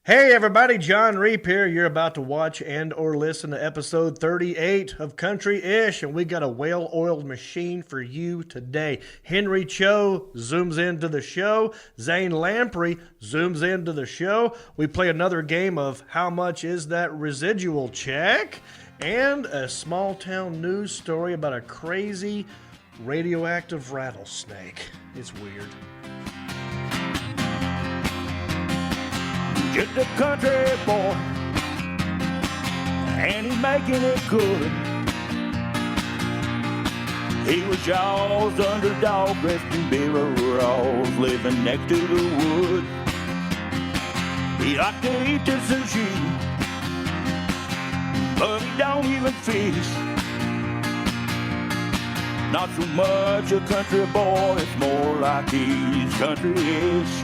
Hey everybody, John Reap here. You're about to watch and or listen to episode 38 of Country-ish, and we got a well-oiled machine for you today. Henry Cho zooms into the show. Zane Lamprey zooms into the show. We play another game of How Much Is That Residual Check? And a small-town news story about a crazy radioactive rattlesnake. It's weird. Just a country boy, and he's making it good. He was Shaw's underdog, dressed in Raws, living next to the wood. He liked to eat the sushi, but he don't even fish. Not so much a country boy, it's more like he's country-ish.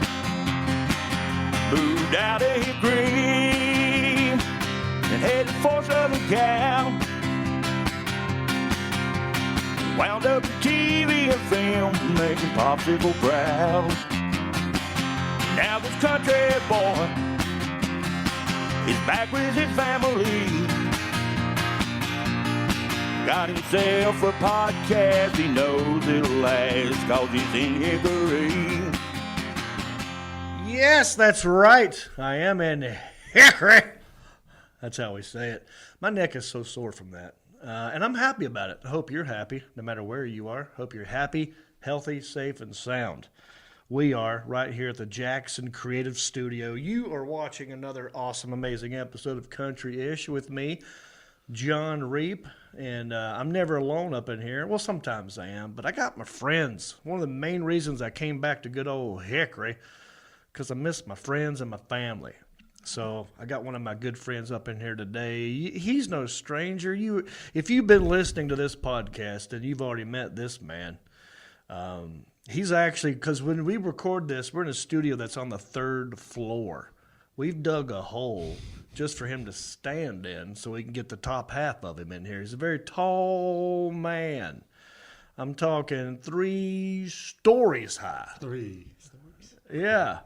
Moved out of Hickory and headed for Southern Cal. Wound up in TV and film, making Popsicle proud. Now this country boy is back with his family. Got himself a podcast, he knows it'll last, 'cause he's in Hickory. Yes, that's right. I am in Hickory. That's how we say it. My neck is so sore from that. And I'm happy about it. I hope you're happy, no matter where you are. Hope you're happy, healthy, safe, and sound. We are right here at the Jackson Creative Studio. You are watching another awesome, amazing episode of Country-ish with me, John Reap. And I'm never alone up in here. Well, sometimes I am, but I got my friends. One of the main reasons I came back to good old Hickory, because I miss my friends and my family. So I got one of my good friends up in here today. He's no stranger. If you've been listening to this podcast and you've already met this man, he's actually, because when we record this, we're in a studio that's on the 3rd floor. We've dug a hole just for him to stand in so we can get the top half of him in here. He's a very tall man. I'm talking 3 stories high. 3 stories. Yeah.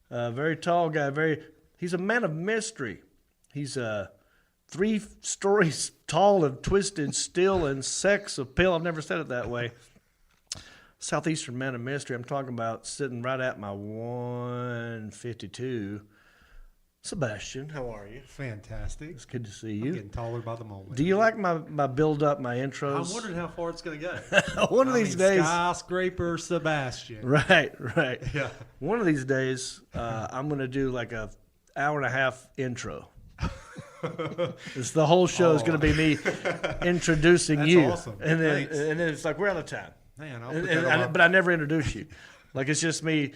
Very tall guy. He's a man of mystery. He's 3 stories tall and twisted, still, and sex appeal. I've never said it that way. Southeastern man of mystery. I'm talking about sitting right at my 152. Sebastian, how are you? Fantastic. It's good to see I'm you. getting taller by the moment. Do you like my build up, my intros? I'm wondering how far it's going to go. One of these days. Skyscraper Sebastian. Right. Yeah. One of these days, I'm going to do like a hour and a half intro. It's the whole show is going to be me introducing That's you. Awesome. And then Thanks. it's like, we're out of time. Man, I'll put that But I never introduce you. Like, it's just me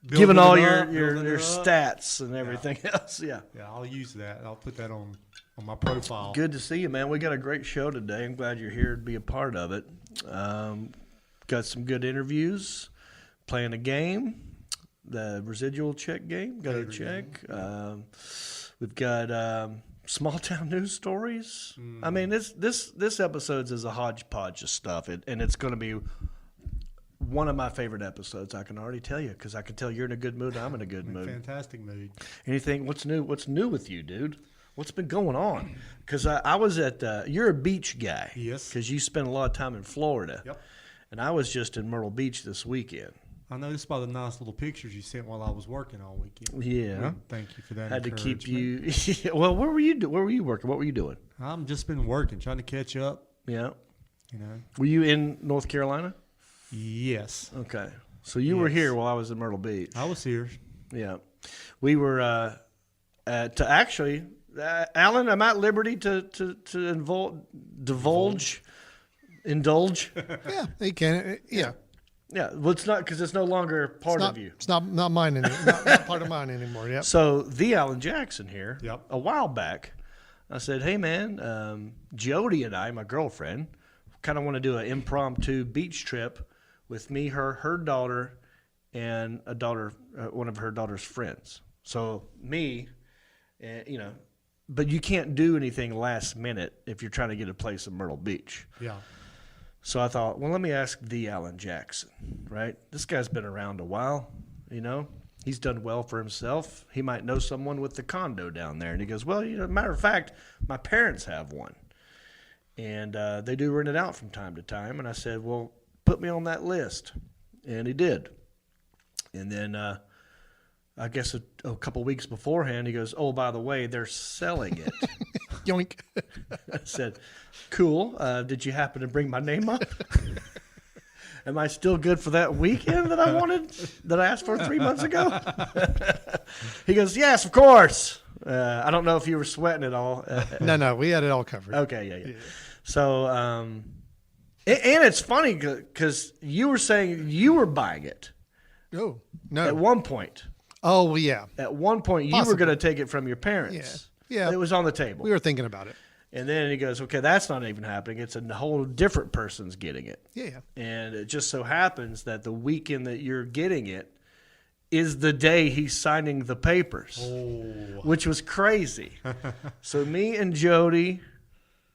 giving all your building stats and everything else. Yeah. Yeah, I'll use that. I'll put that on my profile. Good to see you, man. We got a great show today. I'm glad you're here to be a part of it. Got some good interviews, playing a game, the residual check game. Got a check. We've got small town news stories. I mean, this episode's is a hodgepodge of stuff, and it's going to be one of my favorite episodes. I can already tell you, because I can tell you're in a good mood. I'm in a good mood. Fantastic mood. Anything? What's new? What's new with you, dude? What's been going on? Because I was at you're a beach guy. Yes. Because you spend a lot of time in Florida. Yep. And I was just in Myrtle Beach this weekend. I noticed by the nice little pictures you sent while I was working all weekend. Yeah. Thank you for that. Had to keep you. Well, where were you? Where were you working? What were you doing? I've just been working, trying to catch up. Yeah. You know. Were you in North Carolina? Yes. Okay. So you were here while I was in Myrtle Beach. I was here. Yeah. We were to actually, Alan, I'm at liberty to indulge. Yeah, he can. Yeah. Yeah. Well, it's not, because it's no longer part of you. It's not mine anymore. Not part of mine anymore. Yep. So the Alan Jackson here, Yep. a while back, I said, hey, man, Jody and I, my girlfriend, kind of want to do an impromptu beach trip with me, her daughter, and a daughter, one of her daughter's friends. So me, but you can't do anything last minute if you're trying to get a place in Myrtle Beach. Yeah. So I thought, well, let me ask the Alan Jackson, right? This guy's been around a while, He's done well for himself. He might know someone with the condo down there. And he goes, well, matter of fact, my parents have one. And they do rent it out from time to time. And I said, well, put me on that list. And he did. And then I guess a couple weeks beforehand, he goes, oh, by the way, they're selling it. Yoink. I said, cool. Did you happen to bring my name up? Am I still good for that weekend that I asked for 3 months ago? He goes, yes, of course. I don't know if you were sweating at all. No, we had it all covered. Okay, yeah. So, and it's funny because you were saying you were buying it. Oh, no. At one point. Oh, well, yeah. At one point, you were going to take it from your parents. Yeah. It was on the table. We were thinking about it. And then he goes, okay, that's not even happening. It's a whole different person's getting it. Yeah. And it just so happens that the weekend that you're getting it is the day he's signing the papers, which was crazy. So me and Jody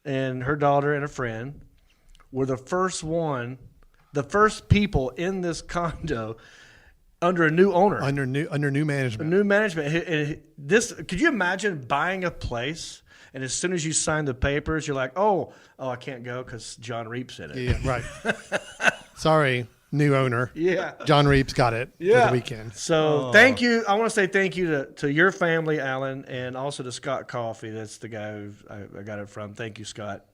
and her daughter and a friend were the first people in this condo under a new owner. Under new management. New management. Could you imagine buying a place? And as soon as you sign the papers, you're like, oh, I can't go because John Reap's in it. Yeah, right. Sorry, new owner. Yeah. John Reap's got it for the weekend. So thank you. I want to say thank you to your family, Alan, and also to Scott Coffey. That's the guy who I got it from. Thank you, Scott.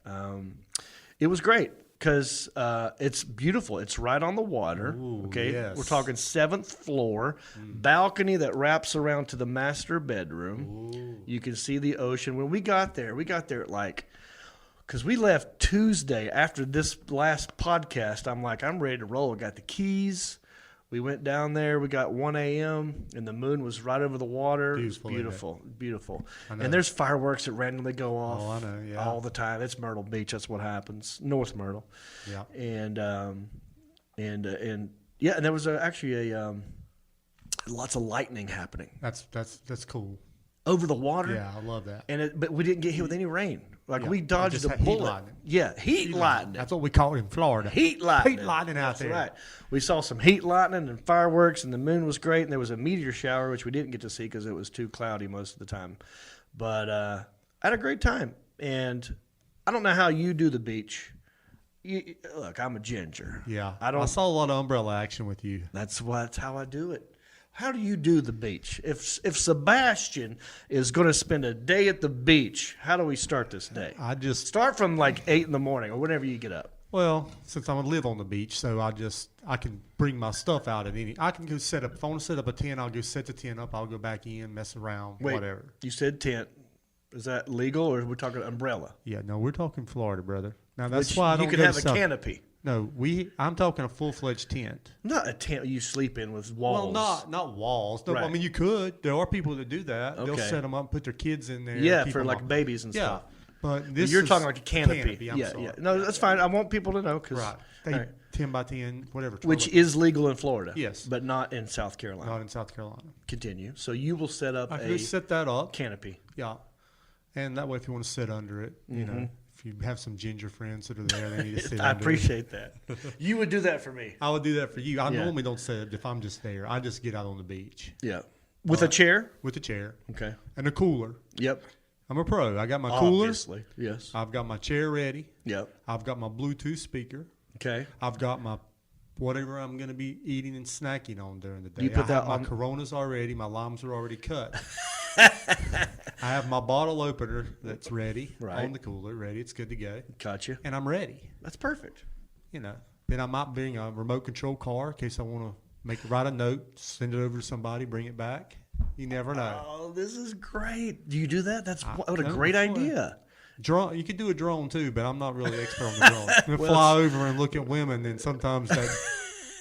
It was great because it's beautiful. It's right on the water. Ooh, okay. yes. We're talking 7th floor, balcony that wraps around to the master bedroom. Ooh. You can see the ocean. When we got there at because we left Tuesday after this last podcast. I'm like, I'm ready to roll. I got the keys. We went down there. We got 1 a.m. and the moon was right over the water. Beautiful, it was beautiful. I know. And there's fireworks that randomly go off I know, yeah. all the time. It's Myrtle Beach. That's what happens. North Myrtle. Yeah. And there was actually lots of lightning happening That's cool. over the water. Yeah, I love that. But we didn't get hit with any rain. Like we It dodged just a had heat bullet. lightning. Yeah, heat lightning. That's what we call it in Florida. Heat lightning. Heat lightning out That's there. right. We saw some heat lightning and fireworks, and the moon was great, and there was a meteor shower, which we didn't get to see because it was too cloudy most of the time. But I had a great time. And I don't know how you do the beach. Look, I'm a ginger. Yeah. I saw a lot of umbrella action with you. That's how I do it. How do you do the beach? If Sebastian is going to spend a day at the beach, how do we start this day? I just Start from like 8 in the morning or whenever you get up. Well, since I'm gonna live on the beach, so I can bring my stuff out at any. I can go set up. If I want to set up a tent, I'll go set the tent up. I'll go back in, mess around, Wait, whatever. You said tent. Is that legal or are we talking umbrella? Yeah, no, we're talking Florida, brother. Now that's Which why I don't you could go have to a South. canopy. No, I'm talking a full-fledged tent. Not a tent you sleep in with walls. Well, not walls. No, Right. I mean, you could. There are people that do that. They'll Okay. set them up, put their kids in there. Yeah, keep for them like off. babies and Yeah, stuff. but this You're is talking like a canopy. I'm Yeah. sorry. No, that's fine. I want people to know because Right. 10 by 10, whatever. which toilet. is legal in Florida. Yes. but not in South Carolina. Not in South Carolina. Continue. So you will set up I can a just set that up. canopy. Yeah. And that way, if you want to sit under it, you know, if you have some ginger friends that are there, they need to sit I under appreciate that. You would do that for me. it. I would do that for you. I Yeah. normally don't sit if I'm just there. I just get out on the beach Yeah. With a chair? with a chair Okay. and a cooler. Yep. I'm a pro. I got my cooler. Obviously. Yes. I've got my chair ready. Yep. I've got my Bluetooth speaker. Okay. I've got my whatever I'm going to be eating and snacking on during the day. You put I that have my on- Coronas already. My limes are already cut. I have my bottle opener that's ready Right. on the cooler, ready. It's good to go. Gotcha. And I'm ready. That's perfect. You know, then I might bring a remote control car in case I want to write a note, send it over to somebody, bring it back. You never know. Oh, this is great. Do you do that? That's what a done it great before. idea. Drone, you could do a drone too, but I'm not really expert on the drone. I'm gonna fly over and look at women, and sometimes that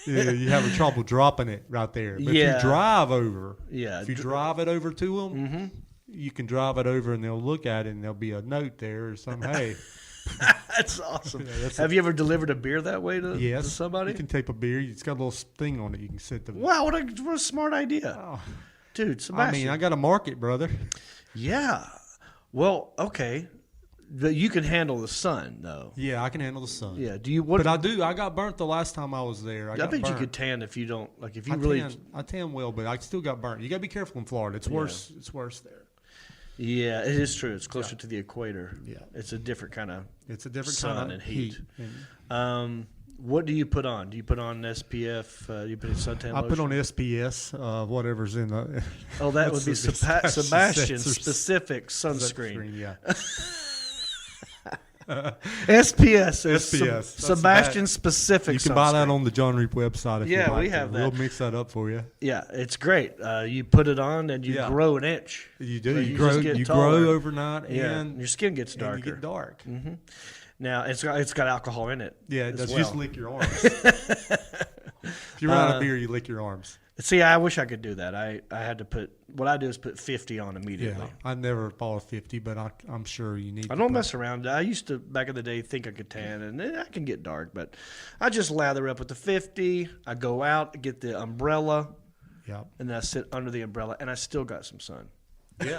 you have trouble dropping it right there. But if Yeah. you drive over, Yeah. if you drive it over to them, you can drive it over, and they'll look at it, and there'll be a note there or something. Hey, That's awesome. that's Have you ever delivered a beer that way to yes, somebody? you can tape a beer. It's got a little thing on it. You can set the. Wow, what a smart idea. Oh, Dude, I Sebastian. mean, I got a market, brother. Yeah. Well, okay. You can handle the sun, though. Yeah, I can handle the sun. Yeah. Do you? What? But I do. I got burnt the last time I was there. I got bet you burnt. could tan if you don't like. If you I tan well, but I still got burnt. You got to be careful in Florida. It's worse. It's worse there. Yeah, it is true. It's closer to the equator. Yeah. It's a different kind of. It's a different sun kind and of heat. And What do you put on? Do you put on SPF? Do you put in suntan I lotion? put on SPS, whatever's in the. Oh, that would be Sebastian Sebastian's specific sunscreen. Yeah. SPS is SPS. That's Sebastian specific. You can buy that on the John Reap website if Yeah, you like. we have that. We'll mix that up for you. Yeah, it's great. You put it on and you grow an inch. You do. So You just get taller. grow overnight, Yeah, and your skin gets and you darker. get dark. Mm-hmm. Now it's got alcohol in it. Yeah, it as does. well. Just lick your arms. If you run out of beer, you lick your arms. See, I wish I could do that. I had to put what I do is put 50 on immediately. Yeah, I never follow 50, but I'm sure you need. I don't mess around. I used to back in the day think I could tan, and I can get dark, but I just lather up with the 50. I go out, get the umbrella, and then I sit under the umbrella, and I still got some sun. Yeah,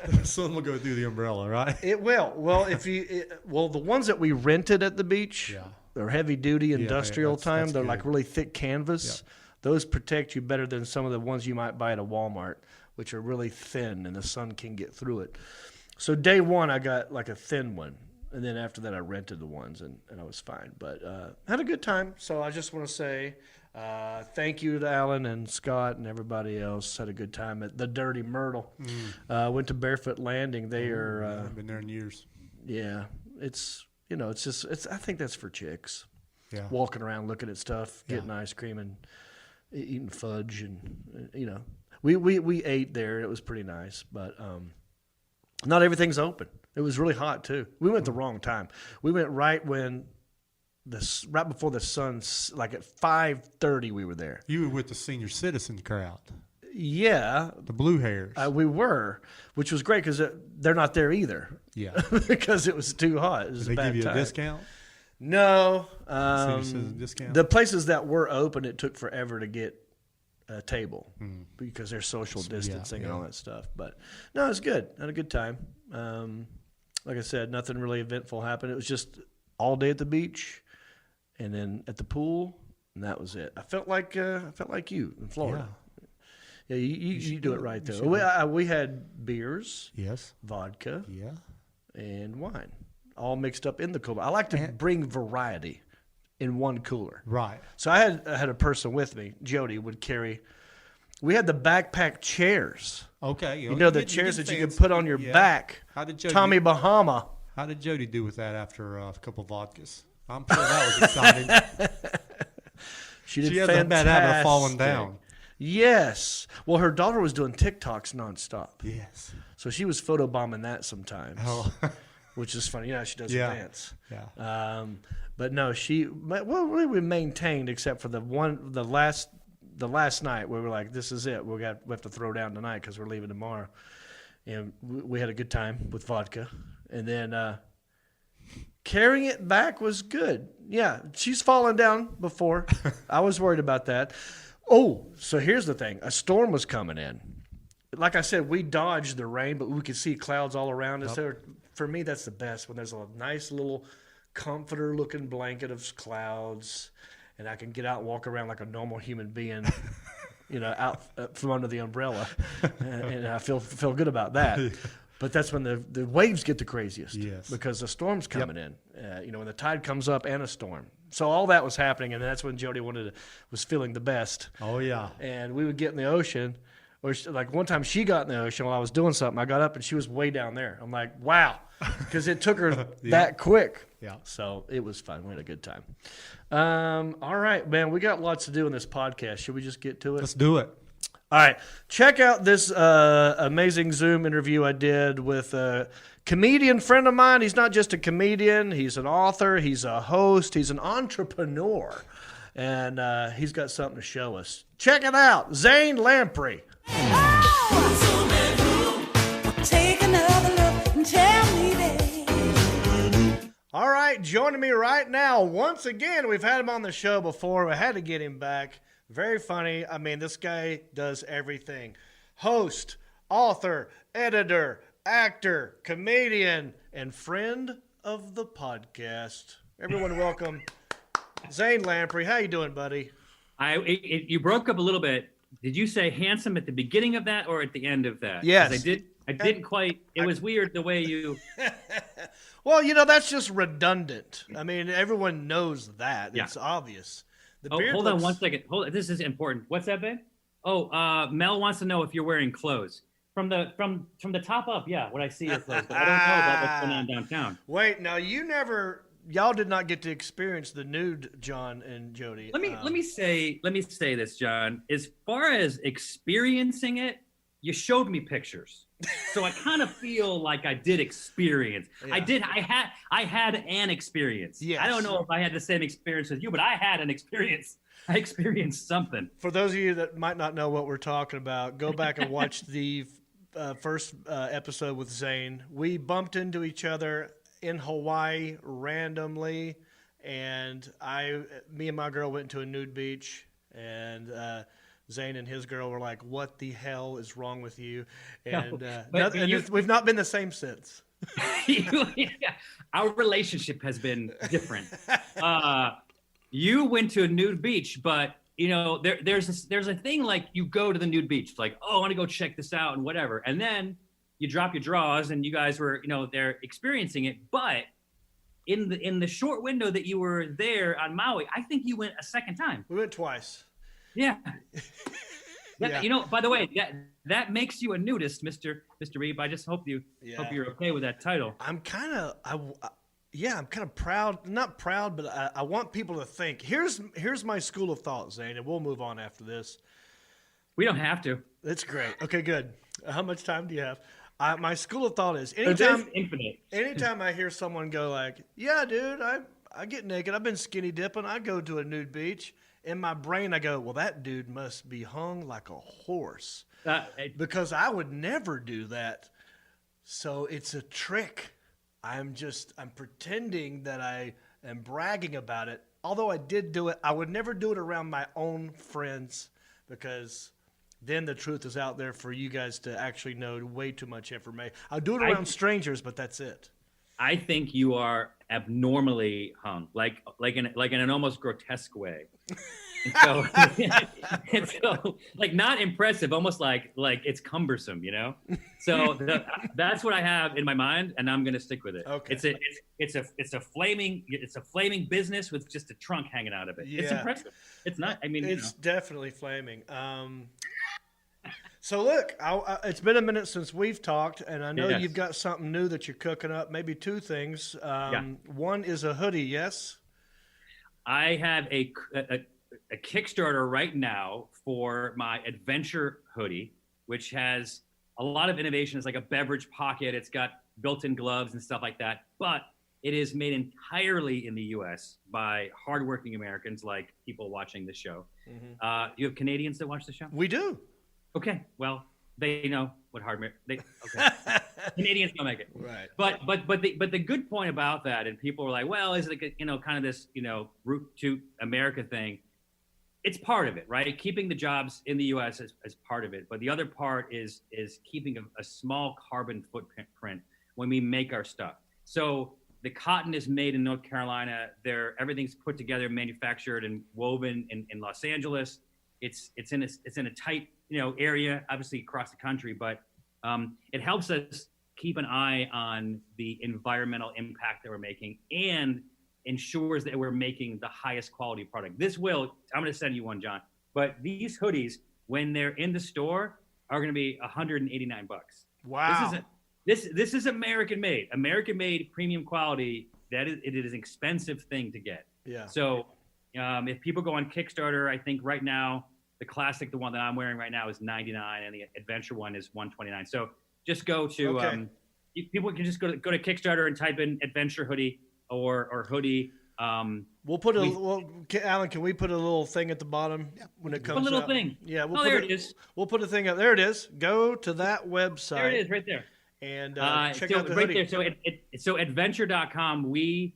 the sun will go through the umbrella, right? It will. Well, the ones that we rented at the beach, they're heavy duty industrial time. They're like really thick canvas. Yeah. Those protect you better than some of the ones you might buy at a Walmart, which are really thin and the sun can get through it. So day one, I got like a thin one. And then after that, I rented the ones and I was fine. But had a good time. So I just want to say thank you to Alan and Scott and everybody else. Had a good time at the Dirty Myrtle. Went to Barefoot Landing. They are. I've been there in years. Yeah. It's just I think that's for chicks. Yeah. Walking around looking at stuff, getting ice cream and eating fudge, and we ate there. It was pretty nice, but not everything's open. It was really hot too. We went the wrong time. We went right before the sun, like at 5:30. We were there. You were with the senior citizen crowd. Yeah, the blue hairs. We were, which was great because they're not there either. Yeah, because it was too hot. It was Did a they bad give you time. a discount? No, Senior citizen discount? The places that were open, it took forever to get a table because there's social distancing and all that stuff. But no, it was good. Had a good time. Like I said, nothing really eventful happened. It was just all day at the beach, and then at the pool, and that was it. I felt like you in Florida. Yeah, you do it right though. We had beers, vodka, and wine, all mixed up in the cooler. I like to bring variety in one cooler. Right. So I had a person with me. Jody would carry. We had the backpack chairs. Okay. You know the chairs that you can put on your back. How did Jody, Tommy Bahama. How did Jody do with that after a couple of vodkas? I'm sure that was exciting. She did she has a bad habit of falling down. Yes. Well, her daughter was doing TikToks nonstop. Yes. So she was photobombing that sometimes. Oh. Which is funny. She does Yeah. a dance. Yeah. But no, we maintained except for the last night where we're like, this is it. We have to throw down tonight because we're leaving tomorrow. And we had a good time with vodka. And then carrying it back was good. Yeah, she's fallen down before. I was worried about that. Oh, so here's the thing. A storm was coming in. Like I said, we dodged the rain, but we could see clouds all around us. For me, that's the best, when there's a nice little comforter-looking blanket of clouds, and I can get out and walk around like a normal human being, out from under the umbrella, and I feel good about that. But that's when the waves get the craziest, because the storm's coming in. When the tide comes up and a storm. So all that was happening, and that's when Jody was feeling the best. Oh yeah. And we would get in the ocean. Or like one time she got in the ocean while I was doing something. I got up and she was way down there. I'm like, wow, because it took her that quick. Yeah. So it was fun. We had a good time. All right, man, we got lots to do in this podcast. Should we just get to it? Let's do it. All right. Check out this amazing Zoom interview I did with a comedian friend of mine. He's not just a comedian. He's an author. He's a host. He's an entrepreneur. And he's got something to show us. Check it out. Zane Lamprey. Take another look and tell me that. All right, joining me right now, once again, we've had him on the show before. We had to get him back. Very funny. I mean, this guy does everything. Host, author, editor, actor, comedian, and friend of the podcast. Everyone, welcome Zane Lamprey. How you doing, buddy? You broke up a little bit. Did you say handsome at the beginning of that or at the end of that? 'Cause Yes. I didn't quite. It was weird the way you. Well, that's just redundant. I mean, everyone knows that. Yeah. It's obvious. The Oh, beard hold on looks- one second. This is important. What's that, babe? Oh, Mel wants to know if you're wearing clothes from the top up. Yeah, what I see is clothes, but I don't know about what's going on downtown. Wait, now y'all did not get to experience the nude John and Jody. Let me say this, John. As far as experiencing it, you showed me pictures, so I kind of feel like I did experience. Yeah. I had an experience. Yes. I don't know if I had the same experience as you, but I had an experience. I experienced something. For those of you that might not know what we're talking about, go back and watch the first episode with Zane. We bumped into each other in Hawaii randomly, and me and my girl went to a nude beach, and Zane and his girl were like, "What the hell is wrong with you?" And, we've not been the same since. Our relationship has been different. You went to a nude beach, but there's a thing like you go to the nude beach, like, oh, I want to go check this out and whatever, and then you drop your drawers and you guys were they're experiencing it, but in the short window that you were there on Maui, I think you went a second time. We went twice. Yeah. Yeah. By the way, that makes you a nudist, Mr. Reeb. I just hope you're okay with that title. I'm kind of proud. Not proud, but I want people to think. Here's my school of thought, Zane, and we'll move on after this. We don't have to. That's great. Okay, good. How much time do you have? My school of thought is There's infinite. anytime I hear someone go like, "Yeah, dude, I get naked. I've been skinny dipping. I go to a nude beach." In my brain, I go, "Well, that dude must be hung like a horse," because I would never do that. So it's a trick. I'm pretending that I am bragging about it. Although I did do it, I would never do it around my own friends, because then the truth is out there for you guys to actually know way too much information. I'll do it around strangers, but that's it. I think you are abnormally hung, like in an almost grotesque way. And so, like, not impressive, almost like it's cumbersome, So that's what I have in my mind, and I'm gonna stick with it. Okay. It's a flaming business with just a trunk hanging out of it. Yeah. It's impressive. It's not. I mean, It's definitely flaming. So look, it's been a minute since we've talked, and I know Yes. you've got something new that you're cooking up. Maybe two things. Yeah. One is a hoodie. Yes. I have a Kickstarter right now for my adventure hoodie, which has a lot of innovation. It's like a beverage pocket. It's got built-in gloves and stuff like that. But it is made entirely in the U.S. by hardworking Americans, like people watching the show. Mm-hmm. You have Canadians that watch the show? We do. Okay, well, they know what okay. Canadians don't make it. Right. But the good point about that, and people were like, well, is it kind of this root to America thing? It's part of it, right? Keeping the jobs in the U.S. is part of it, but the other part is keeping a small carbon footprint when we make our stuff. So the cotton is made in North Carolina. Everything's put together, manufactured, and woven in Los Angeles. It's in a tight area, obviously across the country, but it helps us keep an eye on the environmental impact that we're making and ensures that we're making the highest quality product. I'm going to send you one, John, but these hoodies, when they're in the store, are going to be $189. Wow. This is American made premium quality. It is an expensive thing to get. Yeah. So if people go on Kickstarter, I think right now, the classic, the one that I'm wearing right now, is $99, and the adventure one is $129. So just go to people can just go to Kickstarter and type in adventure hoodie or hoodie. Alan, can we put a little thing at the bottom when it comes A little out? thing. Yeah, it is. We'll put a thing up. There it is. Go to that website. There it is, right there. And check so out the right hoodie. there. So adventure.com. We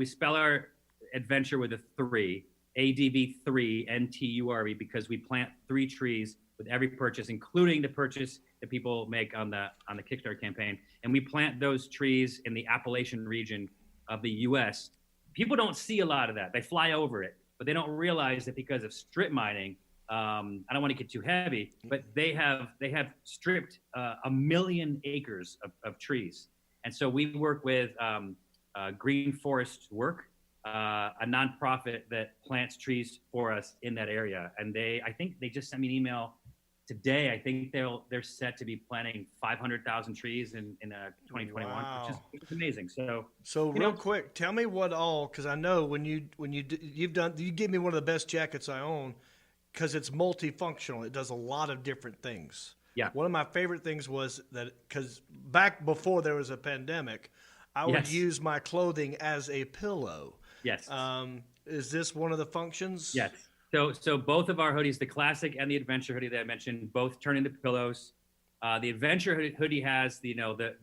spell our adventure with a 3, ADV3, NTURE, because we plant 3 trees with every purchase, including the purchase that people make on the Kickstarter campaign. And we plant those trees in the Appalachian region of the U.S. People don't see a lot of that. They fly over it, but they don't realize that because of strip mining. I don't want to get too heavy, but they have stripped 1 million acres of trees. And so we work with Green Forest Work, a nonprofit that plants trees for us in that area. And I think they just sent me an email today. I think they're set to be planting 500,000 trees in 2021, Wow. which is amazing. So real quick, tell me what all, because I know you give me one of the best jackets I own, because it's multifunctional. It does a lot of different things. Yeah. One of my favorite things was that, because back before there was a pandemic, I would use my clothing as a pillow. Yes. Is this one of the functions? Yes. So both of our hoodies, the classic and the adventure hoodie that I mentioned, both turn into pillows. The adventure hoodie has the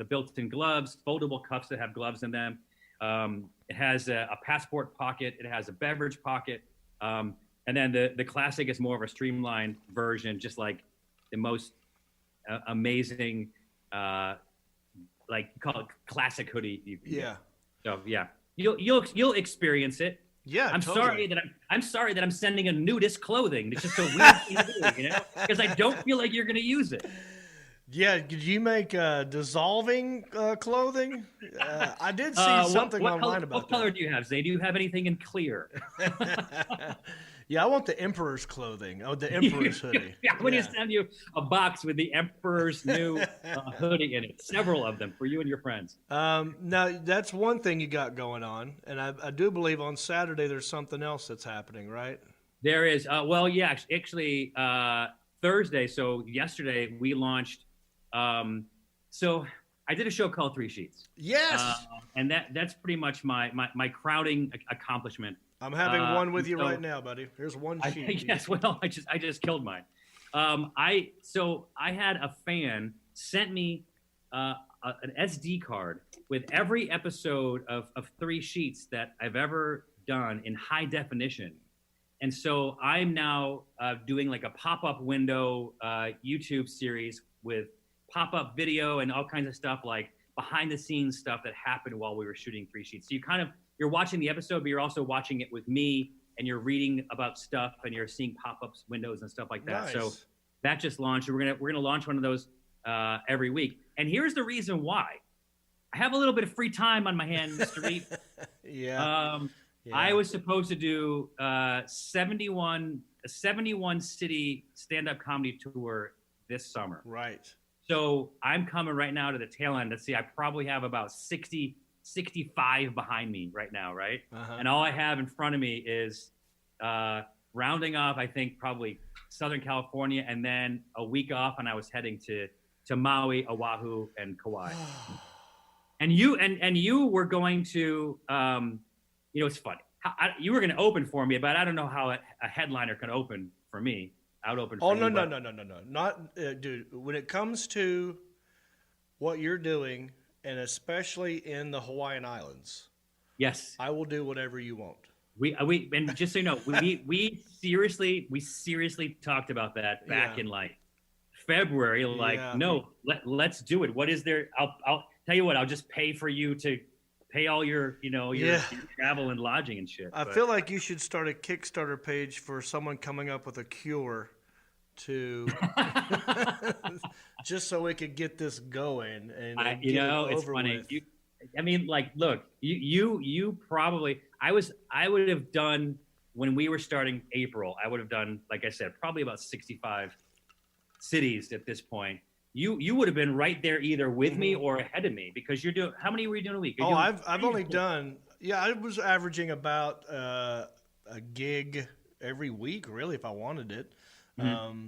built-in gloves, foldable cuffs that have gloves in them. It has a passport pocket. It has a beverage pocket. And then the classic is more of a streamlined version, just like the most amazing, call it classic hoodie. You can get. So yeah, you'll experience it. Yeah, I'm totally. sorry that I'm sending a nudist clothing. It's just a weird thing to do, because I don't feel like you're going to use it. Yeah, did you make dissolving clothing? I did see something online about that. What color do you have, Zane? Do you have anything in clear? Yeah, I want the Emperor's clothing. Oh, the Emperor's hoodie. I'm going to send you a box with the Emperor's new hoodie in it. Several of them for you and your friends. Now, that's one thing you got going on. And I do believe on Saturday there's something else that's happening, right? There is. Actually, Thursday, so yesterday, we launched. So I did a show called 3 Sheets. Yes. And that's pretty much my crowning accomplishment. I'm having one with you right now, buddy. Here's one sheet. Yes, well, I just killed mine. I had a fan sent me an SD card with every episode of 3 Sheets that I've ever done in high definition. And so I'm now doing like a pop-up window YouTube series with pop-up video and all kinds of stuff, like behind-the-scenes stuff that happened while we were shooting 3 Sheets. So you're watching the episode, but you're also watching it with me, and you're reading about stuff, and you're seeing pop-ups, windows, and stuff like that. Nice. So that just launched. We're gonna launch one of those every week. And here's the reason why. I have a little bit of free time on my hand, Mr. Reed. Yeah. I was supposed to do a 71 city stand-up comedy tour this summer. Right. So I'm coming right now to the tail end. Let's see, I probably have about 65 behind me right now, right? Uh-huh. And all I have in front of me is rounding off, I think, probably Southern California, and then a week off, and I was heading to Maui, Oahu, and Kauai. And you were going to, it's funny. You were going to open for me, but I don't know how a headliner can open for me. I would open for you. No. Not, dude, when it comes to what you're doing, and especially in the Hawaiian Islands, yes, I will do whatever you want. We and just so you know, we seriously talked about that back in like February. No, let's do it. What is there? I'll tell you what. I'll just pay for you to pay all your your travel and lodging and shit. I feel like you should start a Kickstarter page for someone coming up with a cure to just so we could get this going. And it's funny. Look, you probably I would have done when we were starting April. I would have done, like I said, probably about 65 cities at this point. You would have been right there either with me or ahead of me, because you're doing. How many were you doing a week? I've only done. Yeah, I was averaging about a gig every week, really, if I wanted it. Mm-hmm.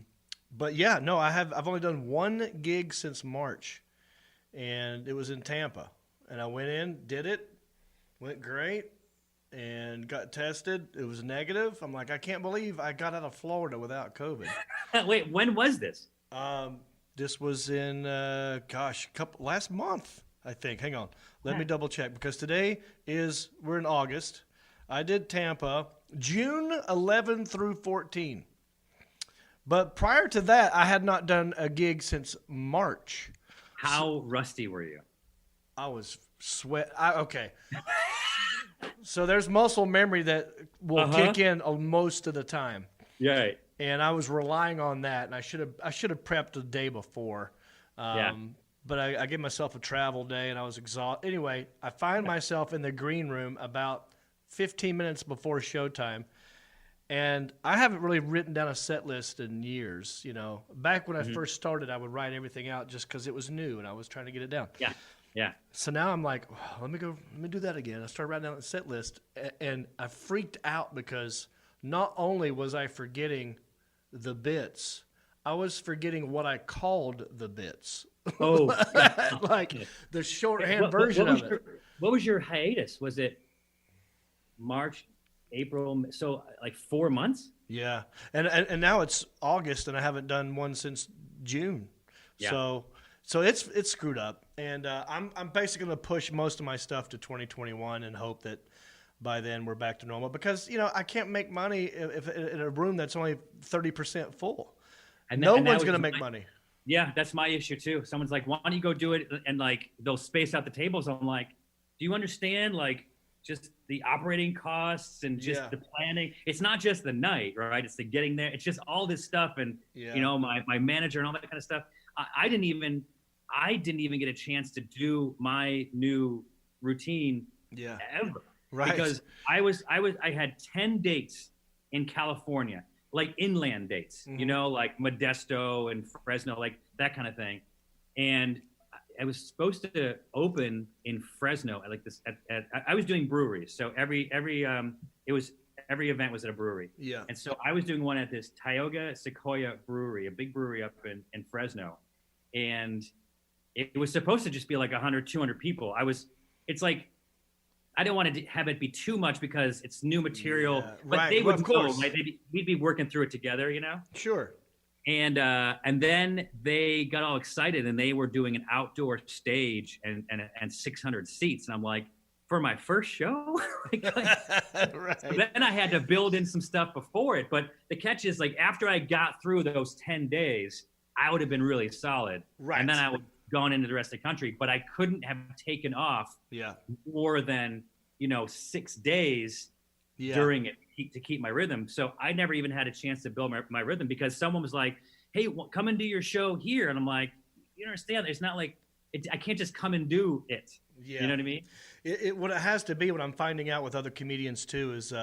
But yeah, no, I've only done one gig since March, and it was in Tampa. And I went in, did it, went great, and got tested. It was negative. I'm like, I can't believe I got out of Florida without COVID. Wait, when was this? This was in, last month, I think. Hang on. Let me double check, because we're in August. I did Tampa, June 11 through 14. But prior to that, I had not done a gig since March. How rusty were you? I was okay. So there's muscle memory that will kick in most of the time. Yeah. And I was relying on that, and I should have prepped the day before. But I gave myself a travel day, and I was exhausted. Anyway, I find myself in the green room about 15 minutes before showtime, and I haven't really written down a set list in years. You know, back when I first started, I would write everything out just because it was new, and I was trying to get it down. Yeah. So now I'm like, let me do that again. I started writing down the set list, and I freaked out because not only was I forgetting the bits, I was forgetting what I called the bits. Oh, like the shorthand version of it. What was your hiatus? Was it March, April? So like 4 months? Yeah, and now it's August, and I haven't done one since June. Yeah. So it's screwed up, and I'm basically going to push most of my stuff to 2021 and hope that by then we're back to normal, because I can't make money if in a room that's only 30% full. And no one's going to make money. Yeah, that's my issue too. Someone's like, "Why don't you go do it?" And like they'll space out the tables. I'm like, "Do you understand? Like just the operating costs and just the planning. It's not just the night, right? It's the getting there. It's just all this stuff, and my manager and all that kind of stuff. I didn't even get a chance to do my new routine ever. Right. Because I had 10 dates in California, like inland dates, like Modesto and Fresno, like that kind of thing. And I was supposed to open in Fresno at like this. I was doing breweries, so every event was at a brewery. Yeah. And so I was doing one at this Tioga Sequoia Brewery, a big brewery up in Fresno, and it was supposed to just be like 100, 200 people. It's like, I didn't want to have it be too much because it's new material, but they would know, like we'd be working through it together, Sure. And then they got all excited and they were doing an outdoor stage and 600 seats. And I'm like, for my first show? Right. So then I had to build in some stuff before it. But the catch is, like, after I got through those 10 days, I would have been really solid. Right. And then I would have gone into the rest of the country, but I couldn't have taken off more than, 6 days during it to keep my rhythm. So I never even had a chance to build my rhythm because someone was like, "Hey, come and do your show here." And I'm like, "You understand? It's not like I can't just come and do it." Yeah. You know what I mean? What it has to be, what I'm finding out with other comedians too, is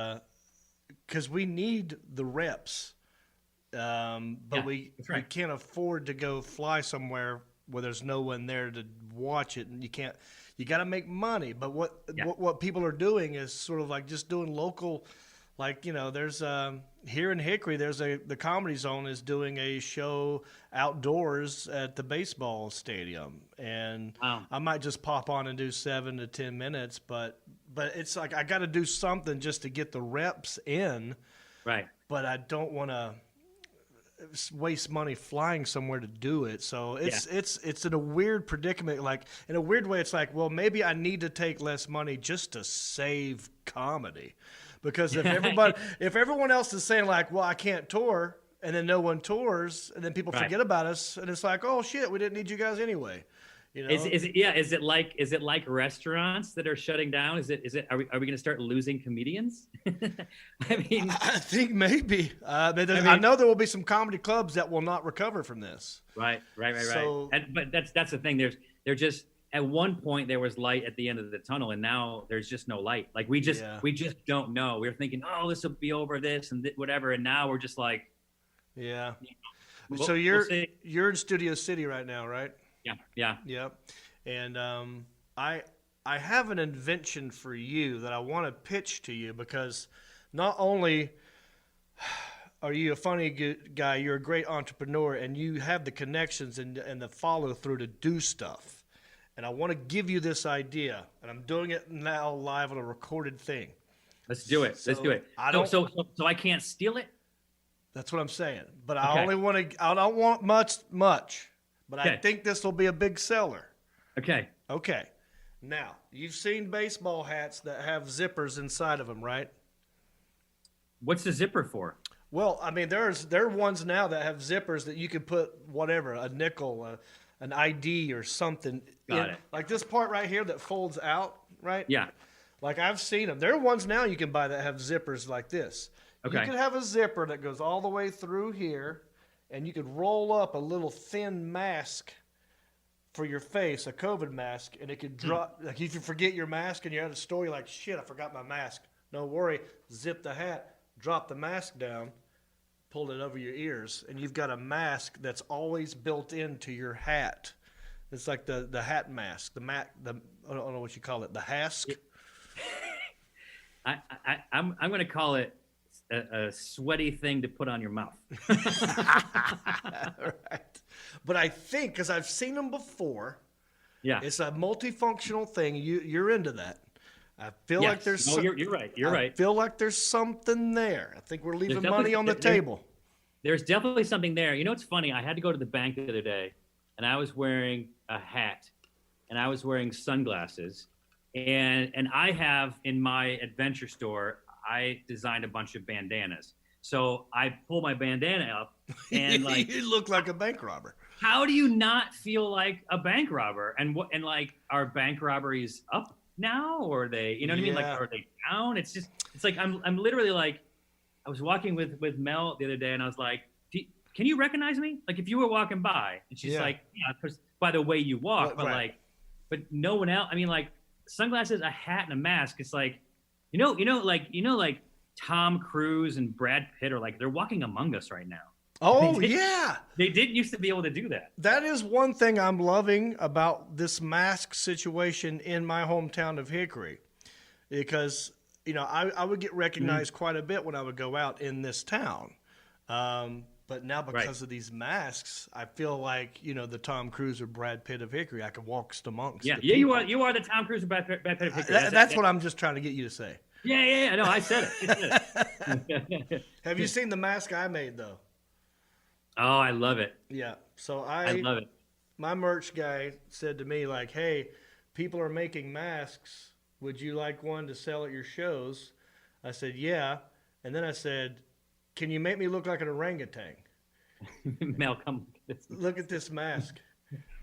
because we need the reps, but we can't afford to go fly somewhere where there's no one there to watch it, and you got to make money. But what people are doing is sort of like just doing local, like, there's here in Hickory, the Comedy Zone is doing a show outdoors at the baseball stadium, and I might just pop on and do 7 to 10 minutes, but it's like I got to do something just to get the reps in, right? But I don't want to waste money flying somewhere to do it. So it's in a weird predicament. Like, in a weird way, it's like, well, maybe I need to take less money just to save comedy, because if everyone else is saying, like, well, I can't tour, and then no one tours, and then people forget about us, and it's like, oh shit, we didn't need you guys anyway. Is it like restaurants that are shutting down? Are we going to start losing comedians? I think maybe. I know there will be some comedy clubs that will not recover from this. Right. So, but that's the thing. They're just, at one point there was light at the end of the tunnel, and now there's just no light. Like we just don't know. We were thinking, oh, this will be over this and whatever, and now we're just like, So you're in Studio City right now, right? Yeah. And I have an invention for you that I want to pitch to you, because not only are you a funny guy, you're a great entrepreneur, and you have the connections and the follow through to do stuff. And I want to give you this idea, and I'm doing it now live on a recorded thing. Let's do it. So I can't steal it? That's what I'm saying. But I don't want much. But I think this will be a big seller. Okay. Now, you've seen baseball hats that have zippers inside of them, right? What's the zipper for? Well, I mean, there are ones now that have zippers that you can put whatever, a nickel, an ID or something. Got it. Like this part right here that folds out, right? Yeah. Like I've seen them. There are ones now you can buy that have zippers like this. Okay. You can have a zipper that goes all the way through here, and you could roll up a little thin mask for your face, a COVID mask, and it could drop. Like if you forget your mask and you're at a store, you're like, shit, I forgot my mask. No worry, zip the hat, drop the mask down, pull it over your ears, and you've got a mask that's always built into your hat. It's like the hat mask, I don't know what you call it, the hask. I'm going to call it a sweaty thing to put on your mouth. Right. But I think, because I've seen them before, Yeah. it's a multifunctional thing. You're into that. I feel like there's. No, you're right. You're right. I feel like there's something there. I think we're leaving definitely- money on the table. There's definitely something there. You know, it's funny. I had to go to the bank the other day, and I was wearing a hat, and I was wearing sunglasses, and I have in my adventure store, I designed a bunch of bandanas. So I pull my bandana up, and like, You look like a bank robber. how do you not feel like a bank robber? And like, are bank robberies up now, or are they, you know what I mean? Like, Yeah. are they down? It's like I'm literally like, I was walking with Mel the other day, and I was like, can you recognize me? Like, if you were walking by, and she's Yeah. like, yeah, because by the way you walk, but Right. but no one else. I mean, like, sunglasses, a hat, and a mask. It's like, like Tom Cruise and Brad Pitt are like, they're walking among us right now. Oh, yeah. They didn't used to be able to do that. That is one thing I'm loving about this mask situation in my hometown of Hickory. Because, I would get recognized quite a bit when I would go out in this town. But now because of these masks, I feel like, the Tom Cruise or Brad Pitt of Hickory, I can walk amongst Yeah, the yeah, people. you are the Tom Cruise or Brad Pitt of Hickory. That's what I'm just trying to get you to say. Yeah. No, I said it. Have you seen the mask I made, though? Oh, I love it. Yeah. So I love it. My merch guy said to me, like, hey, people are making masks. Would you like one to sell at your shows? I said, yeah. And then I said, can you make me look like an orangutan? Mel, come. Look at this mask.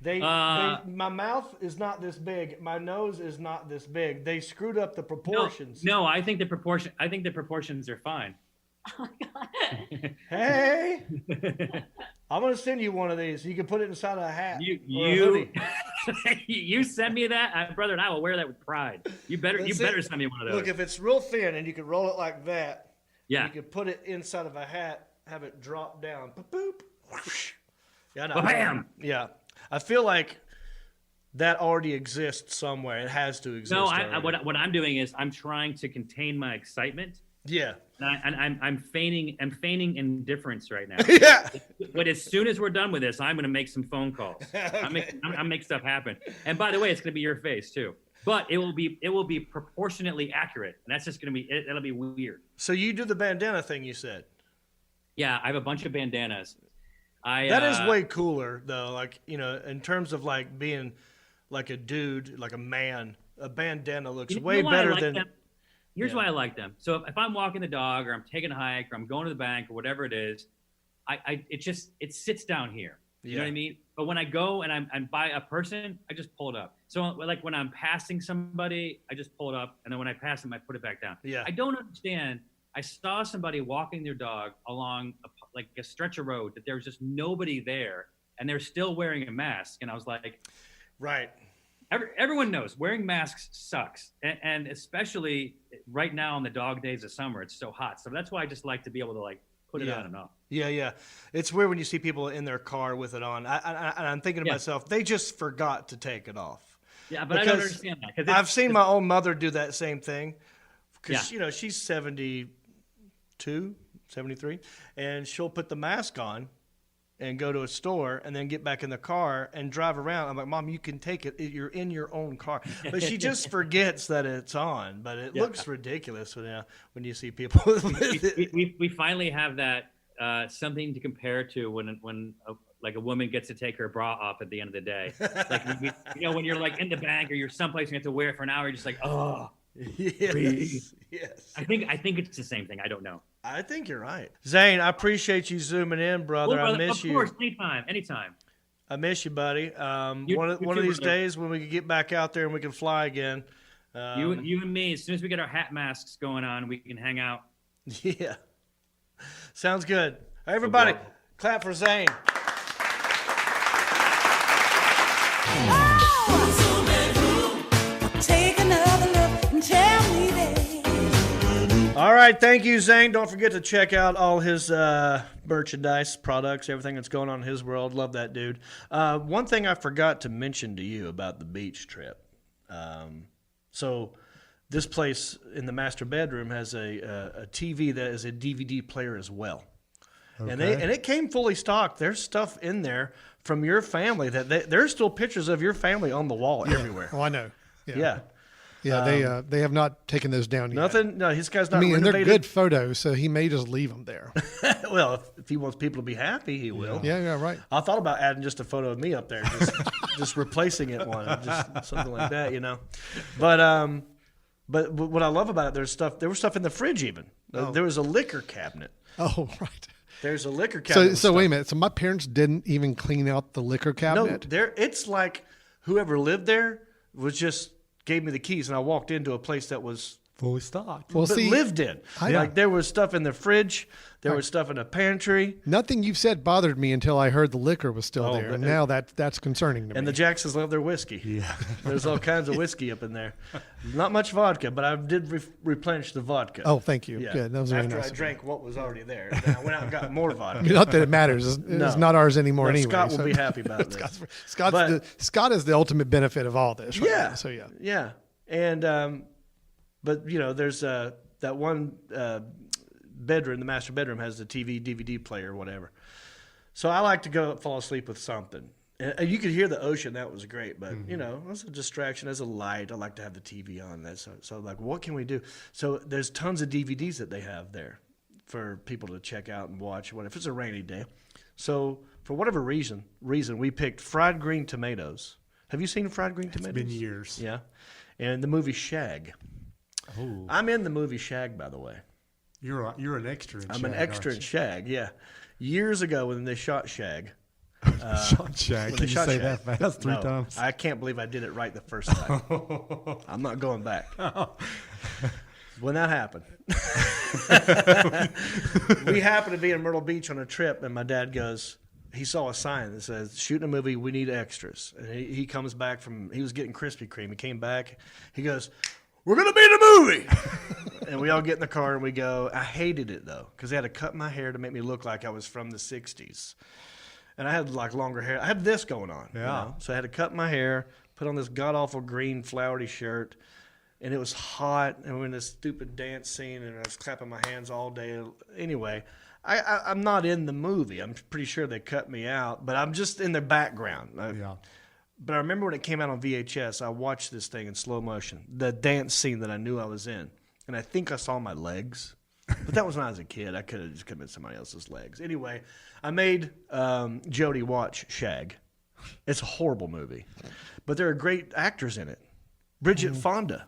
My mouth is not this big. My nose is not this big. They screwed up the proportions. No, I think the proportions are fine. Hey, I'm gonna send you one of these. You can put it inside of a hat or a You hoodie. you send me that, brother, and I will wear that with pride. You better send me one of those. Look, if it's real thin and you can roll it like that, Yeah. you can put it inside of a hat, have it drop down. Boop, boop. Whoosh. Yeah, Bam! Yeah, I feel like that already exists somewhere. It has to exist. No, already. what I'm doing is I'm trying to contain my excitement. Yeah. And I'm feigning indifference right now. Yeah. But as soon as we're done with this, I'm going to make some phone calls. I'm make stuff happen. And by the way, it's going to be your face too. But it will be proportionately accurate, and that's just going to be it'll be weird. So you do the bandana thing, you said. Yeah, I have a bunch of bandanas. That is way cooler, though. Like, in terms of like being like a dude, like a man, a bandana looks way better than. Them? Here's why I like them. So if I'm walking the dog, or I'm taking a hike, or I'm going to the bank, or whatever it is, it sits down here. You know what I mean? But when I go and I'm by a person, I just pull it up. So like when I'm passing somebody, I just pull it up, and then when I pass them, I put it back down. Yeah. I don't understand. I saw somebody walking their dog along a stretch of road that there was just nobody there, and they're still wearing a mask, and I was like, right. Everyone knows wearing masks sucks, and especially right now on the dog days of summer, it's so hot. So that's why I just like to be able to like put it on and off. Yeah. It's weird when you see people in their car with it on. I'm thinking to myself, they just forgot to take it off. Yeah, but I don't understand that. 'Cause I've seen my own mother do that same thing. Because, Yeah. she's 72, 73, and she'll put the mask on and go to a store and then get back in the car and drive around. I'm like, Mom, you can take it. You're in your own car. But she just forgets that it's on. But it looks ridiculous when you see people with it. we finally have that something to compare to when a woman gets to take her bra off at the end of the day. Like when you're like in the bank or you're someplace and you have to wear it for an hour, you're just like, oh. Yes. I think it's the same thing. I don't know. I think you're right. Zane, I appreciate you zooming in, brother. Well, I miss of you. course, anytime. I miss you, buddy. You One of too, these brother. days when we can get back out there and we can fly again. You and me. As soon as we get our hat masks going on, we can hang out. Yeah. Sounds good. Everybody, clap for Zane. Take another look and tell me that. All right, thank you, Zane. Don't forget to check out all his merchandise, products, everything that's going on in his world. Love that dude. One thing I forgot to mention to you about the beach trip. So this place in the master bedroom has a TV that is a DVD player as well. Okay. And it came fully stocked. There's stuff in there from your family there's still pictures of your family on the wall everywhere. Oh, I know. Yeah. Yeah, they have not taken those down yet. Nothing. No, his guy's not I mean, and they're renovated. good photos, so he may just leave them there. Well, if he wants people to be happy, he will. Yeah, right. I thought about adding just a photo of me up there, just replacing it one, just something like that, you know. But what I love about it, there was stuff in the fridge even. There was a liquor cabinet. Oh, right. There's a liquor cabinet. So with stuff. wait a minute. So my parents didn't even clean out the liquor cabinet? No, it's like whoever lived there gave me the keys, and I walked into a place that was Fully stocked. Well, see, lived in. I- Like there was stuff in the fridge, there was stuff in the pantry, nothing you've said bothered me until I heard the liquor was still Oh, there. but- And now that's concerning to and me. the Jacksons love their whiskey. Yeah. There's all kinds of whiskey up in there. Not much vodka, but I did replenish the vodka. Oh, thank you. Yeah. Good. That was very After nice. I of you. drank what was already there, then I went out and got more vodka. Not that it matters. It's No. not ours anymore But anyway. Scott will so- be happy about this. Scott is the ultimate benefit of all this. Right Yeah. now, so yeah. Yeah. And but you know, there's that one bedroom, the master bedroom has the TV, DVD player, whatever. So I like to go fall asleep with something. And you could hear the ocean. That was great. But, you know, as a distraction, as a light, I like to have the TV on. So like, what can we do? So there's tons of DVDs that they have there for people to check out and watch. If it's a rainy day. So for whatever reason, we picked Fried Green Tomatoes. Have you seen Fried Green Tomatoes? It's been years. Yeah. And the movie Shag. Oh, I'm in the movie Shag, by the way. you're an extra. In I'm Shag, an extra in aren't Shag, yeah. Years ago when they shot Shag. you? Shot Shag. When Can they you shot say Shag. that fast three No, times? I can't believe I did it right the first time. I'm not going back. When that happened, we happened to be in Myrtle Beach on a trip, and my dad goes, he saw a sign that says, shooting a movie, we need extras. And he comes back he was getting Krispy Kreme. He came back. He goes, we're going to be in a movie. And we all get in the car and we go. I hated it, though, because they had to cut my hair to make me look like I was from the 60s. And I had, like, longer hair. I had this going on. Yeah. You know? So I had to cut my hair, put on this god-awful green flowery shirt. And it was hot, and we're in this stupid dance scene, and I was clapping my hands all day. Anyway, I'm not in the movie. I'm pretty sure they cut me out, but I'm just in the background. Yeah. But I remember when it came out on VHS, I watched this thing in slow motion, the dance scene that I knew I was in. And I think I saw my legs. But that was when I was a kid. I could have just come in somebody else's legs. Anyway, I made Jody watch Shag. It's a horrible movie. But there are great actors in it. Bridget Fonda.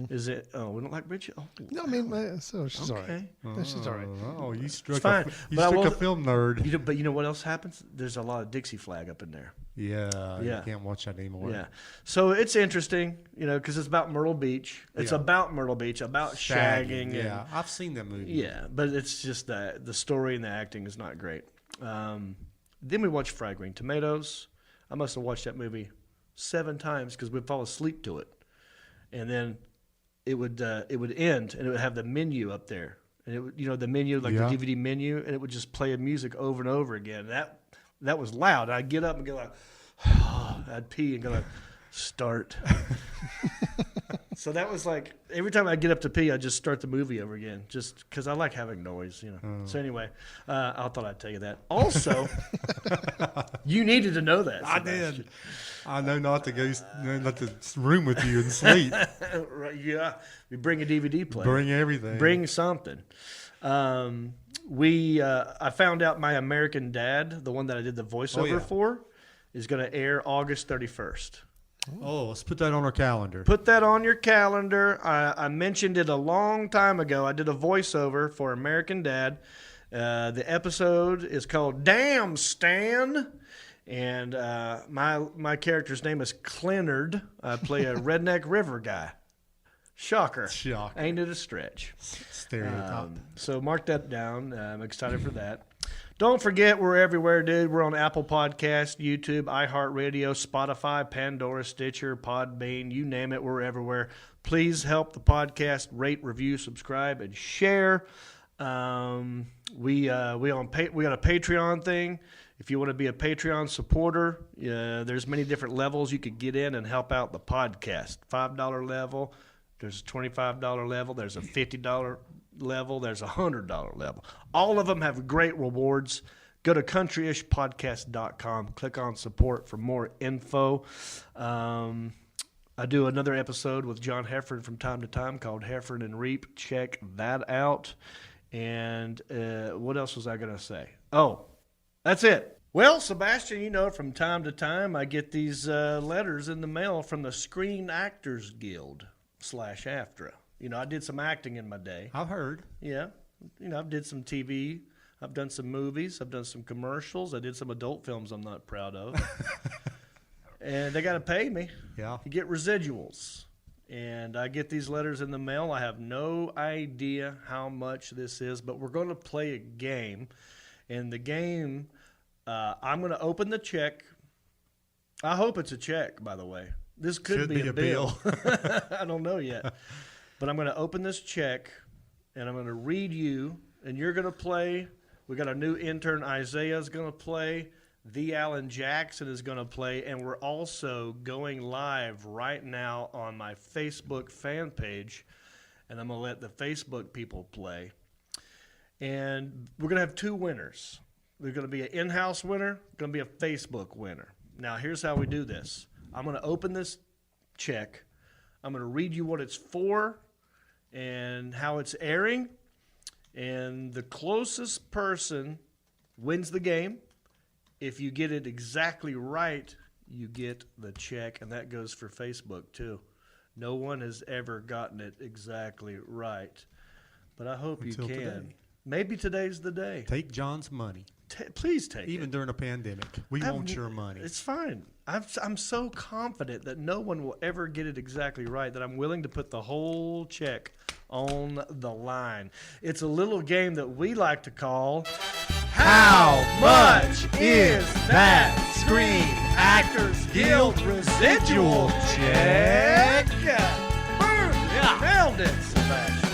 Is it? Oh, we don't like Bridget? Oh, No, I mean, so she's all right. okay. No, she's all right. Oh, you struck, It's fine. But I a will- film nerd. But you know what else happens? There's a lot of Dixie Flag up in there. Yeah, Yeah. you can't watch that anymore. Yeah. So it's interesting, because it's about Myrtle Beach. It's Yeah. about Myrtle Beach, about shagging. Yeah, I've seen that movie. Yeah, but it's just that the story and the acting is not great. Then we watched Fried Green Tomatoes. I must have watched that movie 7 times because we'd fall asleep to it. And then it would end, and it would have the menu up there, and it would, the menu, like Yeah. the DVD menu, and it would just play music over and over again. That was loud. I'd get up and go like, I'd pee and go like, start. So that was like every time I get up to pee, I just start the movie over again, just because I like having noise, So anyway, I thought I'd tell you that. Also, you needed to know that. I Sebastian. did. I know not to not to room with you and sleep. Right, yeah, we bring a DVD player. Bring everything. Bring something. I found out My American Dad, the one that I did the voiceover yeah. for, is going to air August 31st. Oh, let's put that on our calendar. Put that on your calendar. I mentioned it a long time ago. I did a voiceover for American Dad. The episode is called Damn Stan. And my character's name is Clinard. I play a redneck river guy. Shocker. Ain't it a stretch? Stereotype. So mark that down. I'm excited for that. Don't forget, we're everywhere, dude. We're on Apple Podcasts, YouTube, iHeartRadio, Spotify, Pandora, Stitcher, Podbean, you name it, we're everywhere. Please help the podcast, rate, review, subscribe, and share. We got a Patreon thing. If you want to be a Patreon supporter, there's many different levels you could get in and help out the podcast. $5 level, there's a $25 level, there's a $50 level, there's a $100 level. All of them have great rewards. Go to countryishpodcast.com, click on support for more info. I do another episode with John Heffern from time to time called Heffern and Reap. Check that out. And what else was I going to say? Oh, that's it. Well, Sebastian, you know, from time to time I get these letters in the mail from the Screen Actors Guild /AFTRA. You know, I did some acting in my day. I've heard. Yeah. You know, I've did some TV. I've done some movies. I've done some commercials. I did some adult films I'm not proud of. And they got to pay me. Yeah. You get residuals. And I get these letters in the mail. I have no idea how much this is, but we're going to play a game. And the game, I'm going to open the check. I hope it's a check, by the way. This could be a bill. I don't know yet. But I'm going to open this check, and I'm going to read you, and you're going to play. We got a new intern, Isaiah, is going to play. The Alan Jackson is going to play, and we're also going live right now on my Facebook fan page, and I'm going to let the Facebook people play. And we're going to have two winners. There's going to be an in-house winner, going to be a Facebook winner. Now, here's how we do this. I'm going to open this check. I'm going to read you what it's for and how it's airing. And the closest person wins the game. If you get it exactly right, you get the check. And that goes for Facebook, too. No one has ever gotten it exactly right. But I hope Until you can. today. Maybe today's the day. Take John's money. Please take it. Even during a pandemic. We want your money. It's fine. I'm so confident that no one will ever get it exactly right that I'm willing to put the whole check on the line. It's a little game that we like to call How Much Is That Screen Actors Guild Residual Check? Boom! Yeah. Nailed it, Sebastian.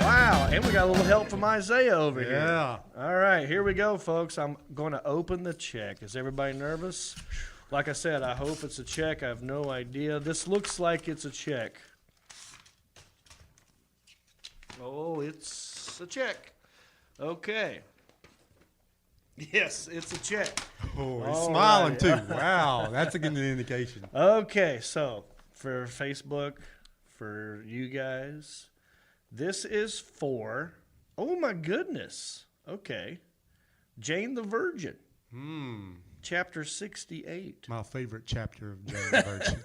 Wow, and we got a little help from Isaiah over here. Yeah. All right, here we go, folks. I'm going to open the check. Is everybody nervous? Like I said, I hope it's a check. I have no idea. This looks like it's a check. Oh, it's a check. Okay. Yes, it's a check. Oh, he's All smiling right. too. Wow, that's a good indication. Okay, so for Facebook, for you guys, this is for, oh my goodness. Okay. Jane the Virgin. Chapter 68. My favorite chapter of Jane the Virgin.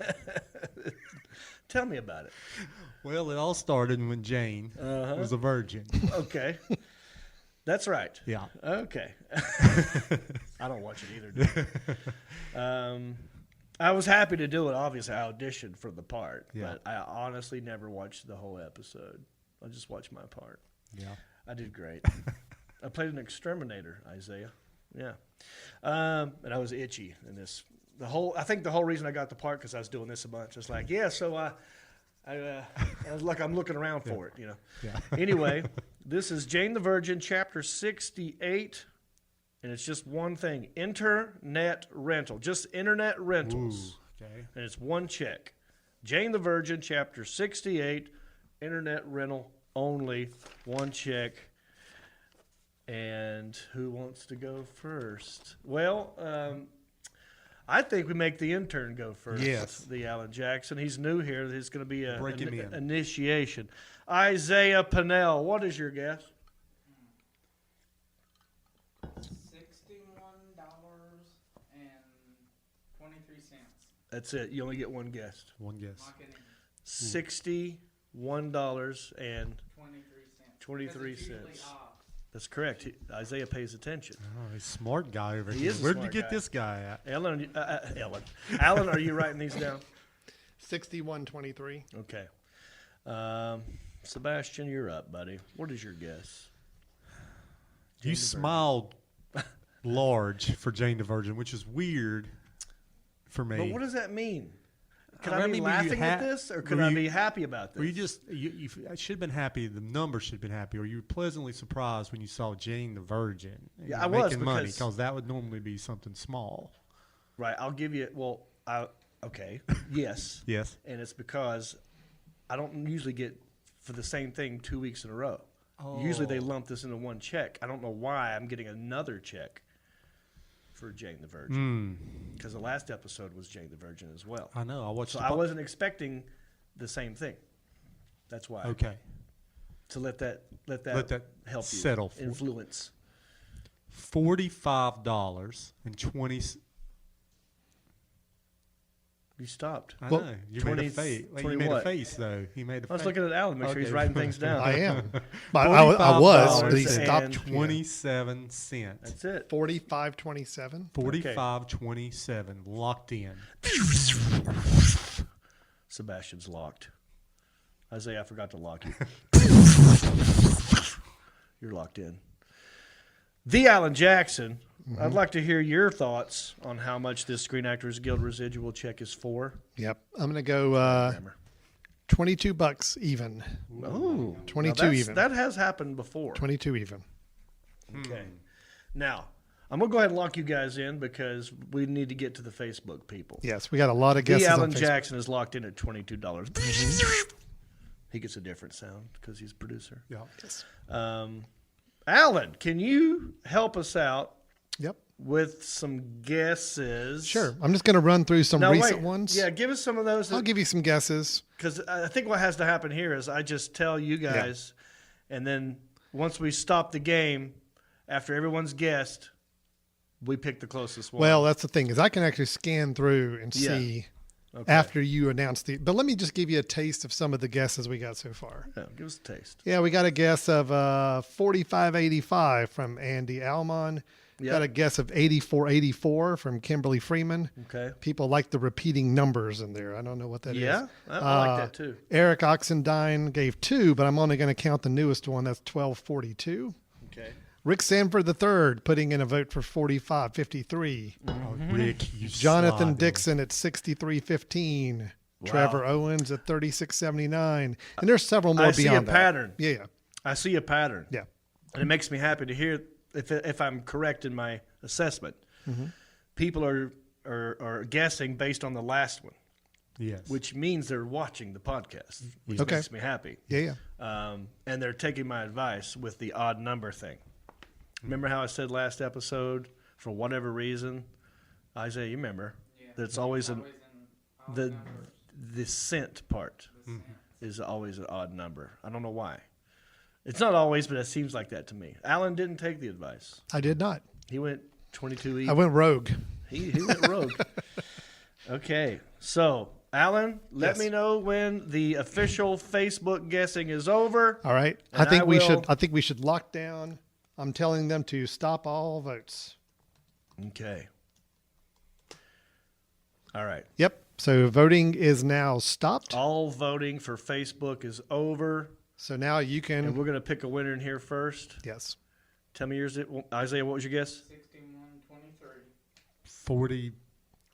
Tell me about it. Well, it all started when Jane was a virgin. Okay. That's right. Yeah. Okay. I don't watch it either, dude. I was happy to do it. Obviously, I auditioned for the part. Yeah. But I honestly never watched the whole episode. I just watched my part. Yeah. I did great. I played an exterminator, Isaiah. Yeah. And I was itchy in this. I think the whole reason I got the part because I was doing this a bunch. It's like, yeah, so I was like, I'm looking around for it, you know. Yeah. Anyway, this is Jane the Virgin, chapter 68, and it's just one thing: internet rental, just internet rentals. Ooh, okay. And it's one check. Jane the Virgin, chapter 68, internet rental only, one check. And who wants to go first? Well, I think we make the intern go first. Yes. The Alan Jackson. He's new here. There's going to be Break him in. initiation. Isaiah Pennell, what is your guess? $61.23. That's it. You only get one guess. One guess. $61.23. That's correct. Isaiah pays attention. Oh, he's a smart guy over He here. is a Where did smart you get guy. this guy at? Alan, Alan, are you writing these down? 61.23. Okay. Sebastian, you're up, buddy. What is your guess? You smiled large for Jane the Virgin, which is weird for me. But what does that mean? Could I I be mean, were you laughing at ha- this, or could were I you- be happy about this? Were you just you should have been happy? The number should have been happy. Or you were pleasantly surprised when you saw Jane the Virgin? and Yeah, you I were was, making money because- because that would normally be something small. Right. I'll give you. Well, okay. Yes. Yes. And it's because I don't usually get for the same thing 2 weeks in a row. Usually they lump this into one check. I don't know why I'm getting another check for Jane the Virgin, because the last episode was Jane the Virgin as well. I know. I watched. So the I wasn't expecting the same thing. That's why. Okay. To let that Let that help you settle for- influence. $45.20. You stopped. I Well, know. You 20 made a face. Like, 20 you made what? a face though. He made a I was face. looking at Alan, make sure he's Okay. writing things down. I am. But I was, but he $45 stopped. and 27 cents. That's it. 45.27. 45.27 locked in. Sebastian's locked. Isaiah, I forgot to lock you. You're locked in. The Alan Jackson. I'd like to hear your thoughts on how much this Screen Actors Guild residual check is for. Yep. I'm going to go Grammar. $22 even. Oh, 22 now even. That has happened before. 22 even. Okay. Now, I'm going to go ahead and lock you guys in because we need to get to the Facebook people. Yes, we got a lot of guesses The on Alan Facebook. Jackson is locked in at $22. He gets a different sound because he's producer. Yeah. Alan, can you help us out Yep. with some guesses? Sure. I'm just going to run through some Now, recent wait. ones. Yeah, give us some of those. I'll give you some guesses. Because I think what has to happen here is I just tell you guys, and then once we stop the game, after everyone's guessed, we pick the closest one. Well, that's the thing is I can actually scan through and Yeah. see Okay. after you announce the. But let me just give you a taste of some of the guesses we got so far. Yeah, give us a taste. Yeah, we got a guess of 4585 from Andy Almon. Yep. Got a guess of 8484 from Kimberly Freeman. Okay. People like the repeating numbers in there. I don't know what that is. Yeah, I like that too. Eric Oxendine gave 2, but I'm only going to count the newest one. That's 1242. Okay. Rick Sanford III putting in a vote for 4553. Oh, Rick, you Jonathan slob. Dixon at 6315. Trevor Owens at 3679. And there's several more I see beyond a pattern. that. Yeah. I see a pattern. Yeah. And it makes me happy to hear if I'm correct in my assessment. People are guessing based on the last one, Yes. which means they're watching the podcast, which Okay. makes me happy. Yeah. And they're taking my advice with the odd number thing. Remember how I said last episode, for whatever reason, Isaiah, you remember, that it's always the cent part is always an odd number. I don't know why. It's not always, but it seems like that to me. Alan didn't take the advice. I did not. He went 22 each. I went rogue. He went rogue. Okay, so Alan, let Yes. me know when the official Facebook guessing is over. All right. And I think we will- should lock down. I'm telling them to stop all votes. Okay. All right. Yep. So voting is now stopped. All voting for Facebook is over, So now you and can. we're going to pick a winner in here first. Yes. Tell me yours. Isaiah, what was your guess? 40.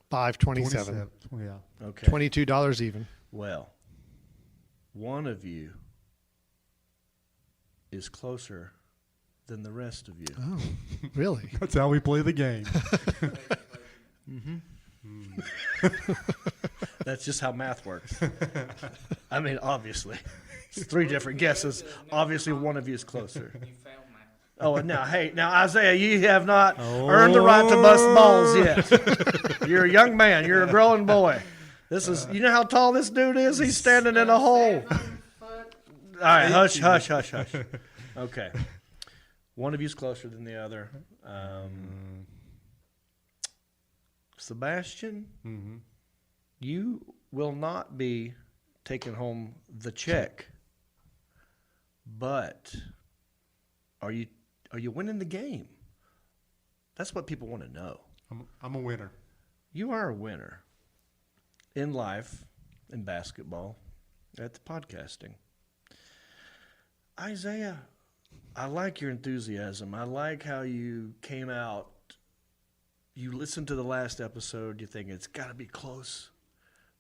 527. 27. Yeah. Okay. $22 even. Well, one of you is closer than the rest of you. Oh, really? That's how we play the game. That's just how math works. I mean, obviously. It's 3 different guesses. Obviously, one of you is closer. Oh, and now, Isaiah, you have not earned the right to bust balls yet. You're a young man. You're a growing boy. This is, you know how tall this dude is? He's standing in a hole. All right, hush. Okay. One of you's closer than the other. Sebastian, you will not be taking home the check. But are you winning the game? That's what people want to know. I'm a winner. You are a winner in life, in basketball, at the podcasting. Isaiah, I like your enthusiasm. I like how you came out. You listened to the last episode. You think it's got to be close.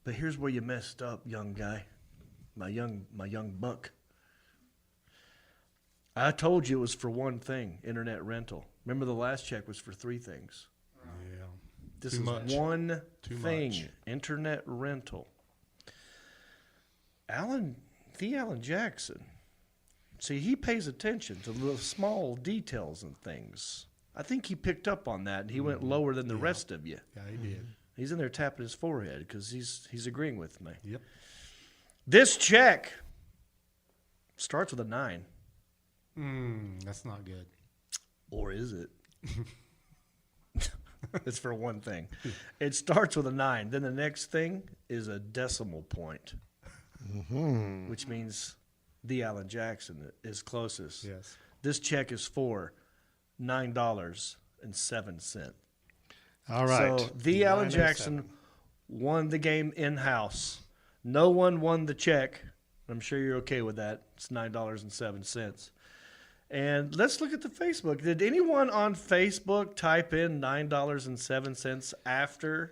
But here's where you messed up, young guy, my young buck. I told you it was for one thing, internet rental. Remember the last check was for 3 things. Yeah. This Too is much. one Too thing, much. internet rental. Alan Jackson, see, he pays attention to the small details and things. I think he picked up on that, and he went lower than the rest of you. Yeah, he did. He's in there tapping his forehead because he's agreeing with me. Yep. This check starts with a 9. That's not good. Or is it? It's for one thing. It starts with a 9. Then the next thing is a decimal point, which means the Alan Jackson is closest. Yes. This check is for $9.07. All right. So the Alan 907. Jackson won the game in-house. No one won the check. I'm sure you're okay with that. It's $9.07. And let's look at the Facebook. Did anyone on Facebook type in $9.07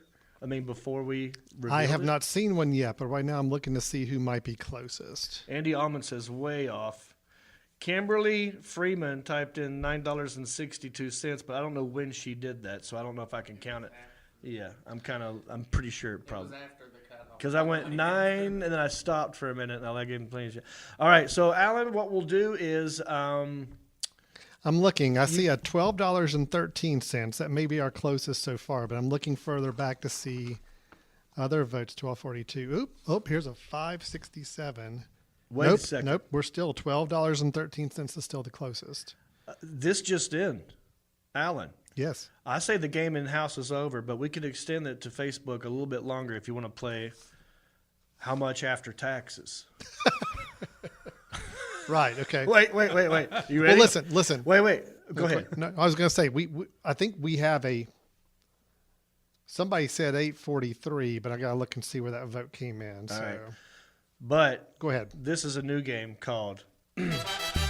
before we revealed I have it? not seen one yet, but right now I'm looking to see who might be closest. Andy Almond says way off. Kimberly Freeman typed in $9.62, but I don't know when she did that, so I don't know if I can count it. Yeah, I'm pretty sure it probably. Because I went 9 and then I stopped for a minute and I gave him plenty of. All right, so Alan, what we'll do is I'm looking. I see a $12.13. That may be our closest so far, but I'm looking further back to see other votes. 1242. Oop, here's a 567. wait a second. Nope. We're still $12.13 is still the closest. This just in, Alan. Yes. I say the game in house is over, but we could extend it to Facebook a little bit longer if you want to play. How much after taxes? Right. Okay. Wait. You ready? Well, listen. Wait. Go ahead. No, I was going to say I think we have a. Somebody said 843, but I got to look and see where that vote came in. All So right. But go ahead. this is a new game called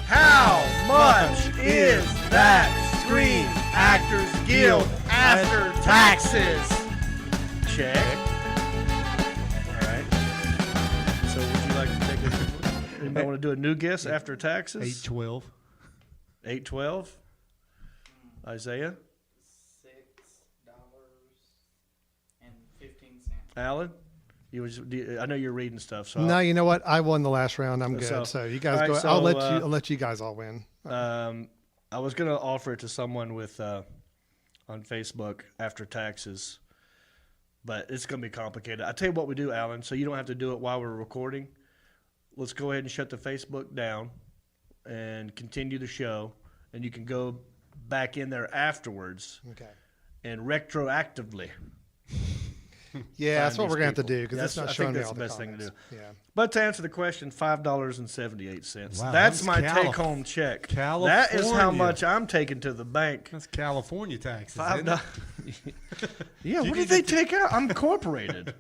How Much Is That Screen Actors Guild After Taxes? Check. All right. So would you like to take this? Anybody want to do a new guess after taxes? 812. 812. Isaiah? $6.15. Alan? I know you're reading stuff. So No, you know what? I won the last round. I'm good. So you guys all go. right, I'll so, I'll let you guys all win. I was going to offer it to someone with on Facebook after taxes, but it's going to be complicated. I tell you what we do, Alan, so you don't have to do it while we're recording. Let's go ahead and shut the Facebook down and continue the show, and you can go back in there afterwards Okay. and retroactively. Yeah, that's find what we're these going to have to people. do because That's- it's not I think showing me that's all the the best thing to comments. do. Yeah. But to answer the question, $5.78. Wow, That's that's my take-home check. That is how California. much I'm taking to the bank. That's California taxes. $5. Isn't it? Yeah, what did they take out? I'm incorporated.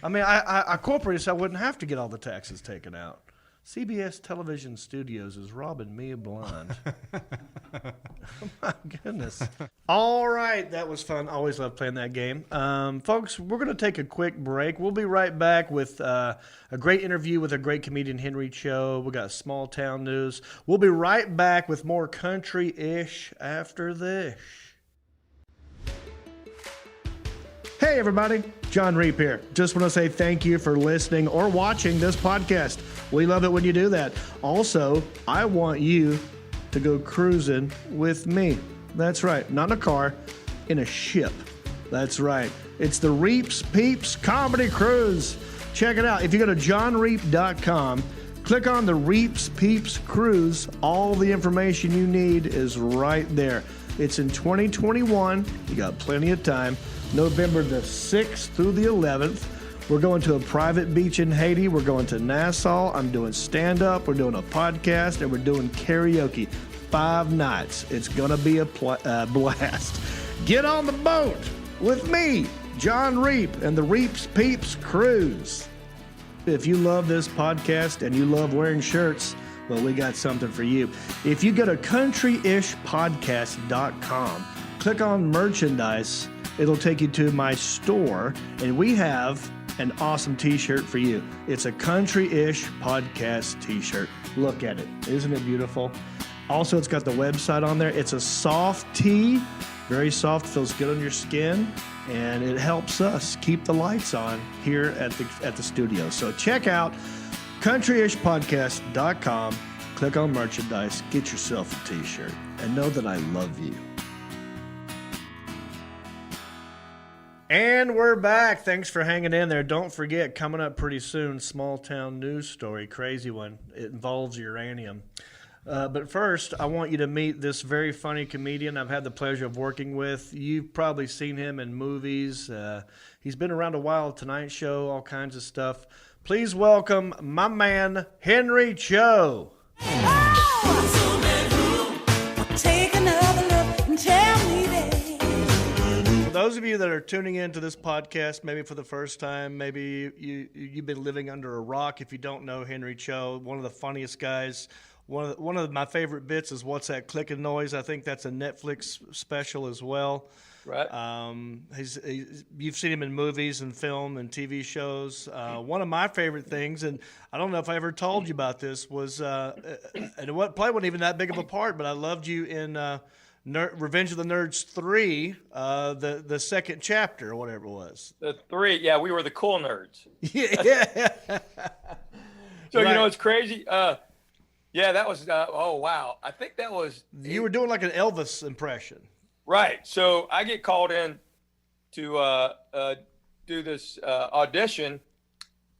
I mean, I incorporated so I wouldn't have to get all the taxes taken out. CBS Television Studios is robbing me blind. Oh, my goodness. All right, that was fun. Always love playing that game. Folks, we're going to take a quick break. We'll be right back with a great interview with a great comedian, Henry Cho. We got small town news. We'll be right back with more country-ish after this. Hey, everybody. John Reap here. Just want to say thank you for listening or watching this podcast. We love it when you do that. Also, I want you to go cruising with me. That's right. Not in a car, in a ship. That's right. It's the Reaps Peeps Comedy Cruise. Check it out. If you go to johnreap.com, click on the Reaps Peeps Cruise. All the information you need is right there. It's in 2021. You got plenty of time. November the 6th through the 11th. We're going to a private beach in Haiti. We're going to Nassau. I'm doing stand-up. We're doing a podcast, and we're doing karaoke. 5 nights. It's going to be a blast. Get on the boat with me, John Reap, and the Reaps Peeps Cruise. If you love this podcast and you love wearing shirts, well, we got something for you. If you go to countryishpodcast.com, click on merchandise, it'll take you to my store, and we have an awesome t-shirt for you. It's a Country-ish podcast t-shirt. Look at it. Isn't it beautiful? Also, it's got the website on there. It's a soft tee, very soft, feels good on your skin, and it helps us keep the lights on here at the studio. So check out countryishpodcast.com, click on merchandise, get yourself a t-shirt, and know that I love you. And we're back. Thanks for hanging in there. Don't forget, coming up pretty soon, small town news story, crazy one. It involves uranium. But first, I want you to meet this very funny comedian I've had the pleasure of working with. You've probably seen him in movies. He's been around a while, Tonight Show, all kinds of stuff. Please welcome my man, Henry Cho. Take another look and tell me that. For those of you that are tuning into this podcast, maybe for the first time, maybe you've been living under a rock. If you don't know Henry Cho, one of the funniest guys. One of my favorite bits is What's That Clicking Noise? I think that's a Netflix special as well. Right. You've seen him in movies and film and TV shows. One of my favorite things, and I don't know if I ever told you about this, was and it probably wasn't even that big of a part, but I loved you in Revenge of the Nerds 3, the second chapter or whatever it was. The 3, yeah, we were the cool nerds. Yeah. So, Right. you know, it's crazy. Yeah, that was, oh, wow. I think that was. You were doing like an Elvis impression. Right. So I get called in to do this audition,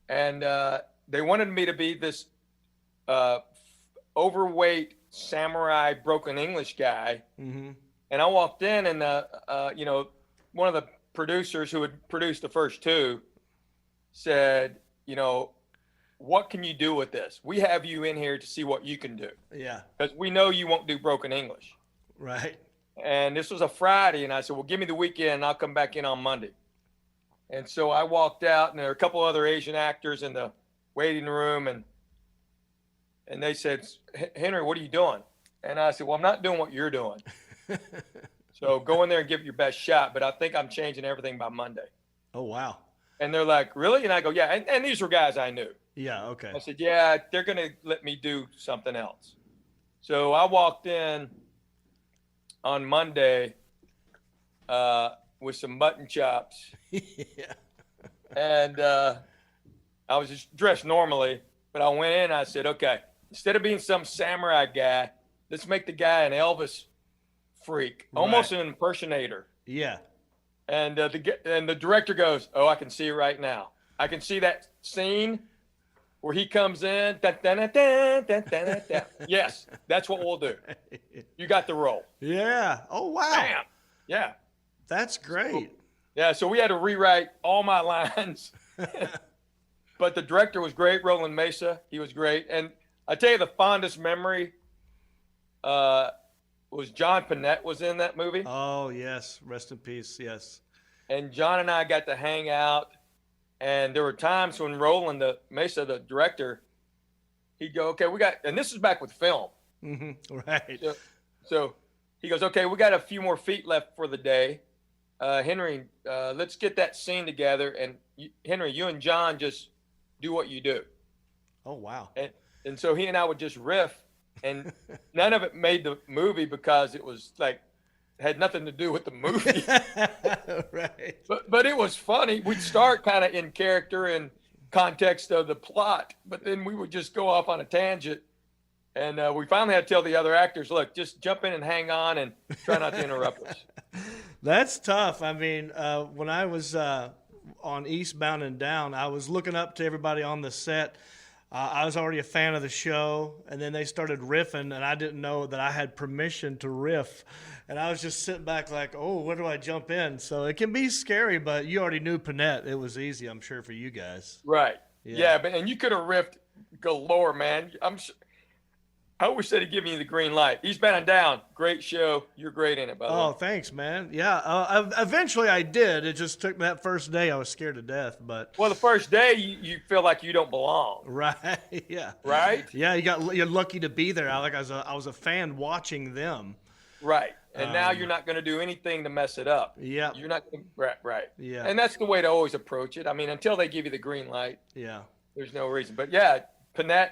and they wanted me to be this overweight samurai broken English guy. Mm-hmm. And I walked in, and you know, one of the producers who had produced the first 2 said, you know, what can you do with this? We have you in here to see what you can do. Yeah. Because we know you won't do broken English. Right. And this was a Friday, and I said, well, give me the weekend, and I'll come back in on Monday. And so I walked out, and there were a couple other Asian actors in the waiting room, and they said, Henry, what are you doing? And I said, well, I'm not doing what you're doing. So go in there and give it your best shot, but I think I'm changing everything by Monday. Oh, wow. And they're like, really? And I go, yeah. And these were guys I knew. Yeah, okay. I said, yeah, they're going to let me do something else. So I walked in on Monday with some mutton chops. Yeah. And I was just dressed normally, but I went in and I said, okay, instead of being some samurai guy, let's make the guy an Elvis freak, almost an impersonator. Yeah. And the director goes, oh, I can see it right now. I can see that scene where he comes in. Dun, dun, dun, dun, dun, dun, dun, dun. Yes, that's what we'll do. You got the role. Yeah. Oh, wow. Bam. Yeah. That's great. Yeah, so we had to rewrite all my lines. But the director was great, Roland Mesa. He was great. And I tell you, the fondest memory was John Panette was in that movie. Oh, yes. Rest in peace. Yes. And John and I got to hang out. And there were times when Roland Mesa, the director, he'd go, okay, and this is back with film. Mm-hmm. Right. So he goes, okay, we got a few more feet left for the day. Henry, let's get that scene together. And Henry, you and John just do what you do. Oh, wow. And so he and I would just riff. And none of it made the movie because it was like, had nothing to do with the movie. Right. But it was funny. We'd start kind of in character and context of the plot, but then we would just go off on a tangent. And we finally had to tell the other actors, look, just jump in and hang on and try not to interrupt us. That's tough. I mean, when I was on Eastbound and Down, I was looking up to everybody on the set. I was already a fan of the show, and then they started riffing, and I didn't know that I had permission to riff. And I was just sitting back like, oh, where do I jump in? So it can be scary, but you already knew Panette. It was easy, I'm sure, for you guys. Right. Yeah. Yeah, but and you could have riffed galore, man. I always said he'd give me the green light. He's bending down. Great show. You're great in it, by the way. Oh, thanks, man. Yeah, eventually I did. It just took me that first day. I was scared to death, but Well, the first day you feel like you don't belong, right, yeah, right? yeah. You're lucky to be there, Alec. I was a fan watching them. Right. And now you're not going to do anything to mess it up. Yeah, You're not right. yeah, And that's the way to always approach it. I mean, until they give you the green light, yeah. there's no reason. But yeah, Panette,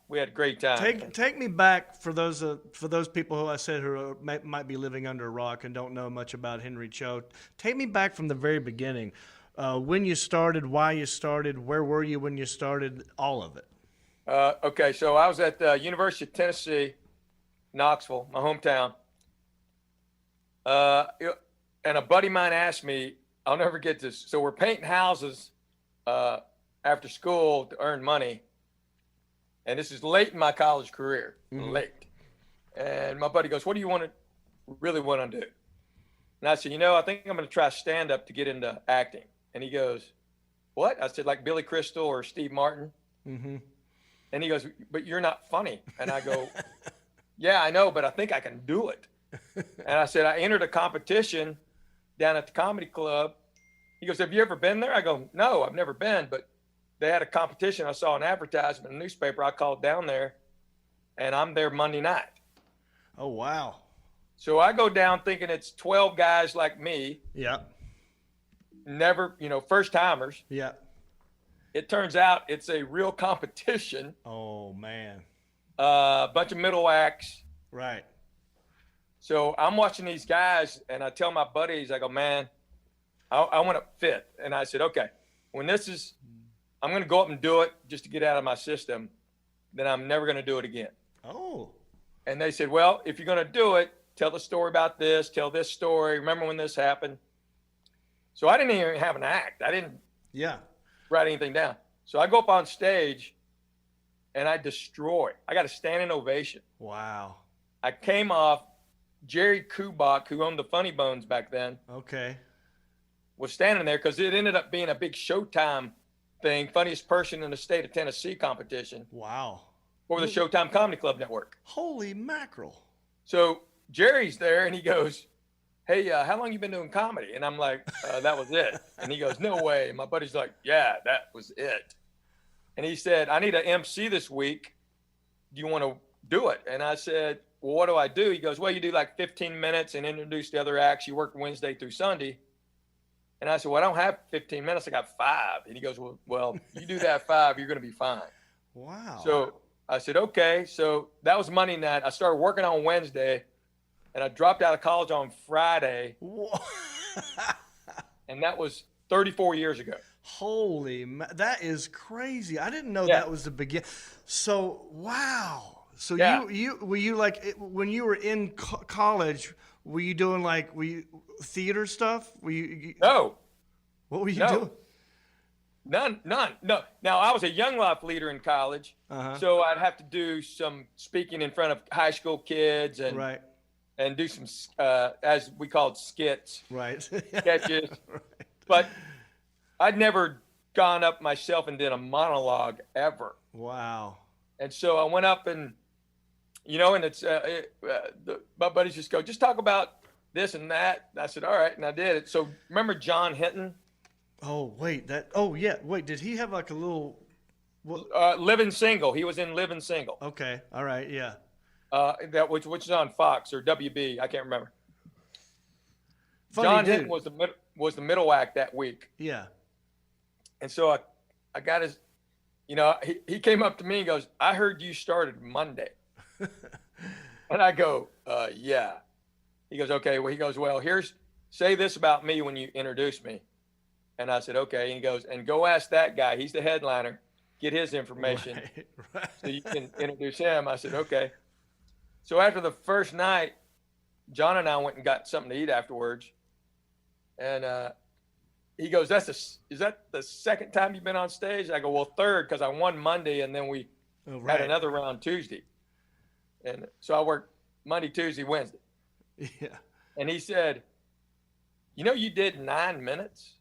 we had a great time. Take me back for those people who I said who might be living under a rock and don't know much about Henry Cho. Take me back from the very beginning, when you started, why you started, where were you when you started, all of it. Okay, so I was at the University of Tennessee, Knoxville, my hometown. And a buddy of mine asked me, I'll never get this. So we're painting houses after school to earn money. And this is late in my college career, late. And my buddy goes, what do you really want to do? And I said, I think I'm going to try stand-up to get into acting. And he goes, what? I said, like Billy Crystal or Steve Martin. Mm-hmm. And he goes, but you're not funny. And I go, yeah, I know, but I think I can do it. And I said, I entered a competition down at the comedy club. He goes, have you ever been there? I go, no, I've never been, but they had a competition. I saw an advertisement in the newspaper. I called down there, and I'm there Monday night. Oh, wow. So I go down thinking it's 12 guys like me. Yeah. Never, first timers. Yeah. It turns out it's a real competition. Oh, man. A bunch of middle acts. Right. So I'm watching these guys, and I tell my buddies, I go, man, I want to fit. And I said, okay, when I'm going to go up and do it just to get out of my system, then I'm never going to do it again. Oh. And they said, well, if you're going to do it, tell the story about this, tell this story. Remember when this happened? So I didn't even have an act. I didn't write anything down. So I go up on stage, and I destroy. I got a standing ovation. Wow. I came off. Jerry Kubak, who owned the Funny Bones back then, was standing there because it ended up being a big Showtime thing, funniest person in the state of Tennessee competition. Wow. For the Showtime Comedy Club Network. Holy mackerel. So Jerry's there, and he goes, hey, how long you been doing comedy? And I'm like, that was it. And he goes, no way. And my buddy's like, yeah, that was it. And he said, I need an MC this week. Do you want to do it? And I said, well, what do I do? He goes, well, you do like 15 minutes and introduce the other acts. You work Wednesday through Sunday. And I said, well, I don't have 15 minutes. I got 5. And he goes, well, you do that 5, you're going to be fine. Wow. So I said, okay. So that was Monday night. I started working on Wednesday, and I dropped out of college on Friday. And that was 34 years ago. Holy, that is crazy. I didn't know that was the beginning. So, wow. So you were you like when you were in college? Were you doing theater stuff? Were you? No. What were you doing? None. No. Now I was a young life leader in college, so I'd have to do some speaking in front of high school kids and do some as we called skits, sketches. Right. But I'd never gone up myself and did a monologue ever. Wow. And so I went up and. And it's my buddies just go, just talk about this and that. And I said, all right, and I did it. So remember John Hinton? Oh wait, wait. Did he have like a little? Living Single. He was in Living Single. Okay, all right, yeah. Which is on Fox or WB, I can't remember. Funny John dude. Hinton was the middle act that week. Yeah. And so I got his, he came up to me and goes, I heard you started Monday. And I go, yeah. He goes, okay. Well, he goes, well, say this about me when you introduce me. And I said, okay. And he goes, and go ask that guy. He's the headliner. Get his information right. so you can introduce him. I said, okay. So after the first night, John and I went and got something to eat afterwards. And he goes, is that the second time you've been on stage? I go, well, third, because I won Monday, and then we had another round Tuesday. And so I worked Monday, Tuesday, Wednesday. Yeah. And he said, you did 9 minutes?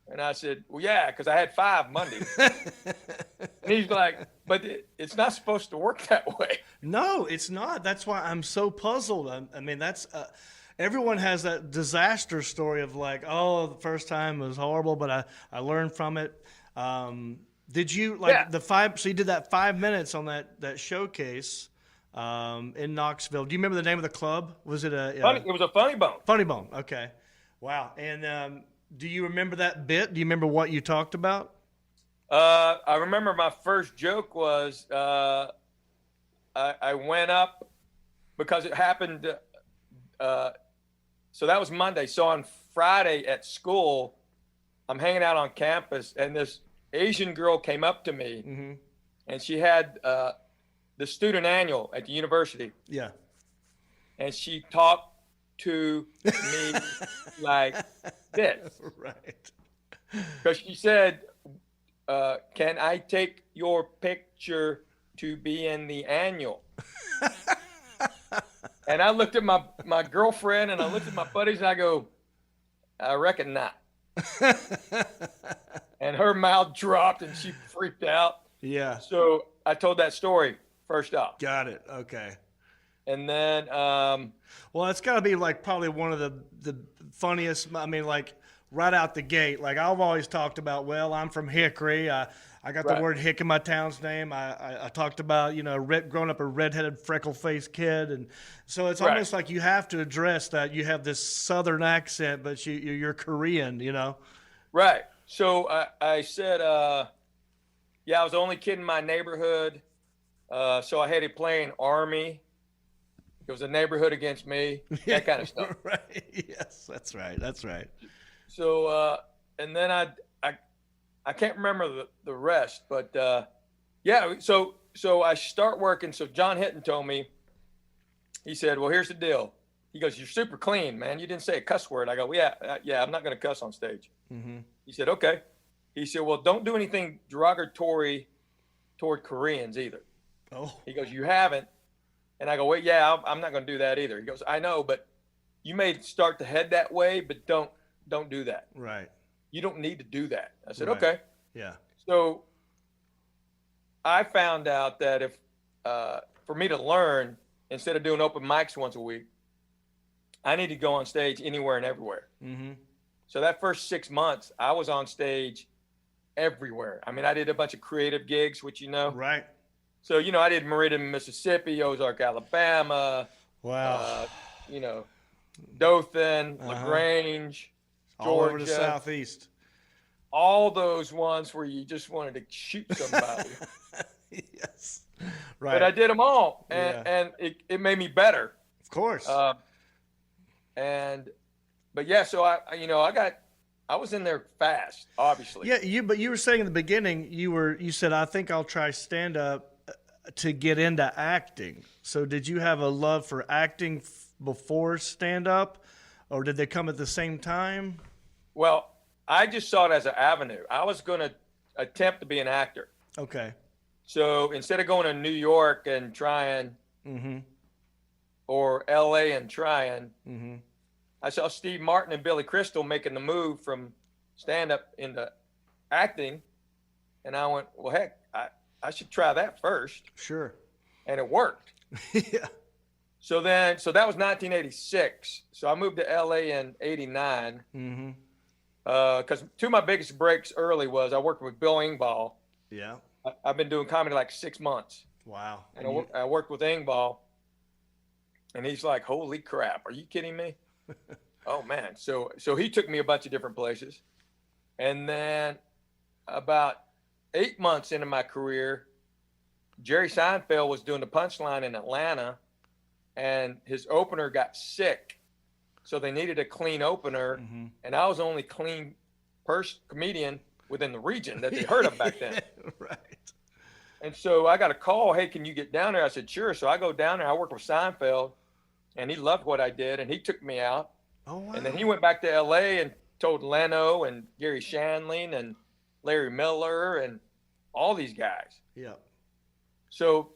And I said, well, yeah, because I had 5 Mondays. And he's like, but it's not supposed to work that way. No, it's not. That's why I'm so puzzled. I mean, that's everyone has that disaster story of like, oh, the first time was horrible, but I learned from it. Did you the 5? So you did that 5 minutes on that showcase in Knoxville. Do you remember the name of the club? Was it it was a Funny Bone. Funny Bone? Okay, wow. And do you remember that bit? Do you remember what you talked about? I remember my first joke was I went up because it happened. So that was Monday. So on Friday at school, I'm hanging out on campus, and this Asian girl came up to me, and she had the student annual at the university. Yeah. And she talked to me like this. Right. Because she said, can I take your picture to be in the annual? And I looked at my girlfriend, and I looked at my buddies, and I go, I reckon not. And her mouth dropped, and she freaked out. Yeah. So I told that story first off. Got it. Okay. And then, well, it's got to be like probably one of the funniest. I mean, like right out the gate. Like I've always talked about. Well, I'm from Hickory. I got the word hick in my town's name. I talked about growing up a redheaded, freckle-faced kid, and so it's almost like you have to address that you have this Southern accent, but you're Korean. Right. So I said, I was the only kid in my neighborhood. So I had to play in Army. It was a neighborhood against me, that kind of stuff. Right. Yes, that's right. That's right. So, and then I can't remember the rest, but so I start working. So John Hinton told me, he said, well, here's the deal. He goes, you're super clean, man. You didn't say a cuss word. I go, yeah, I'm not going to cuss on stage. Mm-hmm. He said, okay. He said, well, don't do anything derogatory toward Koreans either. Oh. He goes, you haven't. And I go, wait, yeah, I'm not going to do that either. He goes, I know, but you may start to head that way, but don't do that. Right. You don't need to do that. I said, Right. okay. Yeah. So I found out that if, for me to learn, instead of doing open mics once a week, I need to go on stage anywhere and everywhere. Mm-hmm. So that first 6 months, I was on stage everywhere. I mean, I did a bunch of creative gigs, which Right. So, I did Meridian, Mississippi, Ozark, Alabama. Wow. Dothan, LaGrange, all Georgia. over the Southeast. All those ones where you just wanted to shoot somebody. Yes. Right. But I did them all, and it made me better. Of course. So I was in there fast, obviously. Yeah, but you were saying in the beginning, you said, I think I'll try stand up to get into acting. So did you have a love for acting before stand up, or did they come at the same time? Well, I just saw it as an avenue. I was going to attempt to be an actor. Okay. So instead of going to New York and trying, Mm-hmm. or LA and trying, Mm-hmm. I saw Steve Martin and Billy Crystal making the move from stand-up into acting, and I went, well, heck, I should try that first. Sure. And it worked. Yeah. So that was 1986. So I moved to LA in 89. Mm-hmm. Because two of my biggest breaks early was I worked with Bill Engvall. Yeah. I've been doing comedy like 6 months. Wow. And I worked with Engvall, and he's like, holy crap, are you kidding me? Oh, man. So he took me a bunch of different places. And then about 8 months into my career, Jerry Seinfeld was doing the Punchline in Atlanta, and his opener got sick. So they needed a clean opener, Mm-hmm. and I was the only clean comedian within the region that they heard of back then. Right. And so I got a call, hey, can you get down there? I said, sure. So I go down there. I work with Seinfeld, and he loved what I did, and he took me out. Oh, wow. And then he went back to L.A. and told Leno and Gary Shandling and Larry Miller and all these guys. Yeah. So,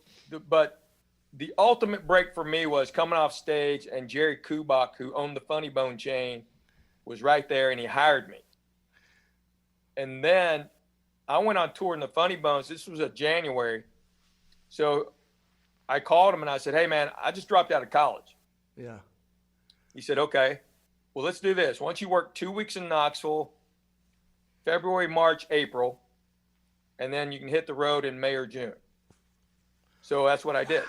but the ultimate break for me was coming off stage, and Jerry Kubak, who owned the Funny Bone chain, was right there, and he hired me. And then I went on tour in the Funny Bones. This was January. So I called him and I said, hey, man, I just dropped out of college. Yeah. He said, okay, well, let's do this. Why don't you work 2 weeks in Knoxville, February, March, April, and then you can hit the road in May or June. So that's what I did.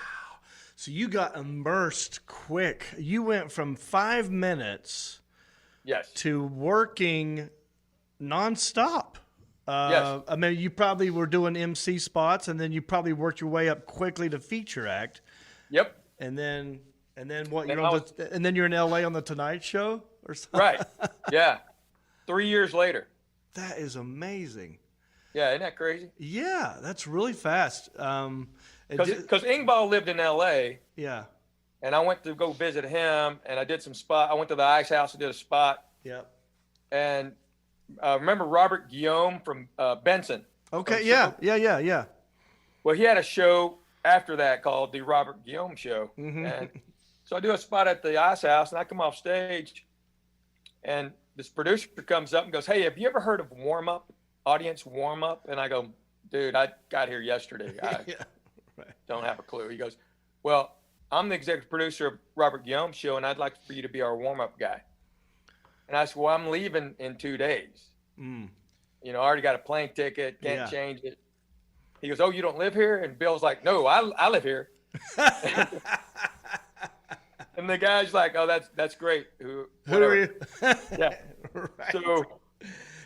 So you got immersed quick. You went from 5 minutes Yes. to working nonstop. Yes. I mean, you probably were doing MC spots, and then you probably worked your way up quickly to feature act. Yep. And then what? And And then you're in LA on the Tonight Show or something. Right. Yeah. 3 years later. That is amazing. Yeah, isn't that crazy? Yeah, that's really fast. Because Ingval lived in L.A., yeah, and I went to go visit him, and I did some spot. I went to the Ice House and did a spot. yeah. And remember Robert Guillaume from Benson? Okay, From yeah. Well, he had a show after that called the Robert Guillaume Show. Mhm. And so I do a spot at the Ice House, and I come off stage, and this producer comes up and goes, hey, have you ever heard of warm-up, audience warm-up? And I go, dude, I got here yesterday. I Yeah, right. don't have a clue. He goes, well, I'm the executive producer of Robert Guillaume's show, and I'd like for you to be our warm-up guy. And I said, well, I'm leaving in 2 days. Mm. You know, I already got a plane ticket, can't Yeah. change it. He goes, oh, you don't live here? And Bill's like, no, I live here. And the guy's like, oh, that's great. Who Whatever. are you? Yeah. Right. So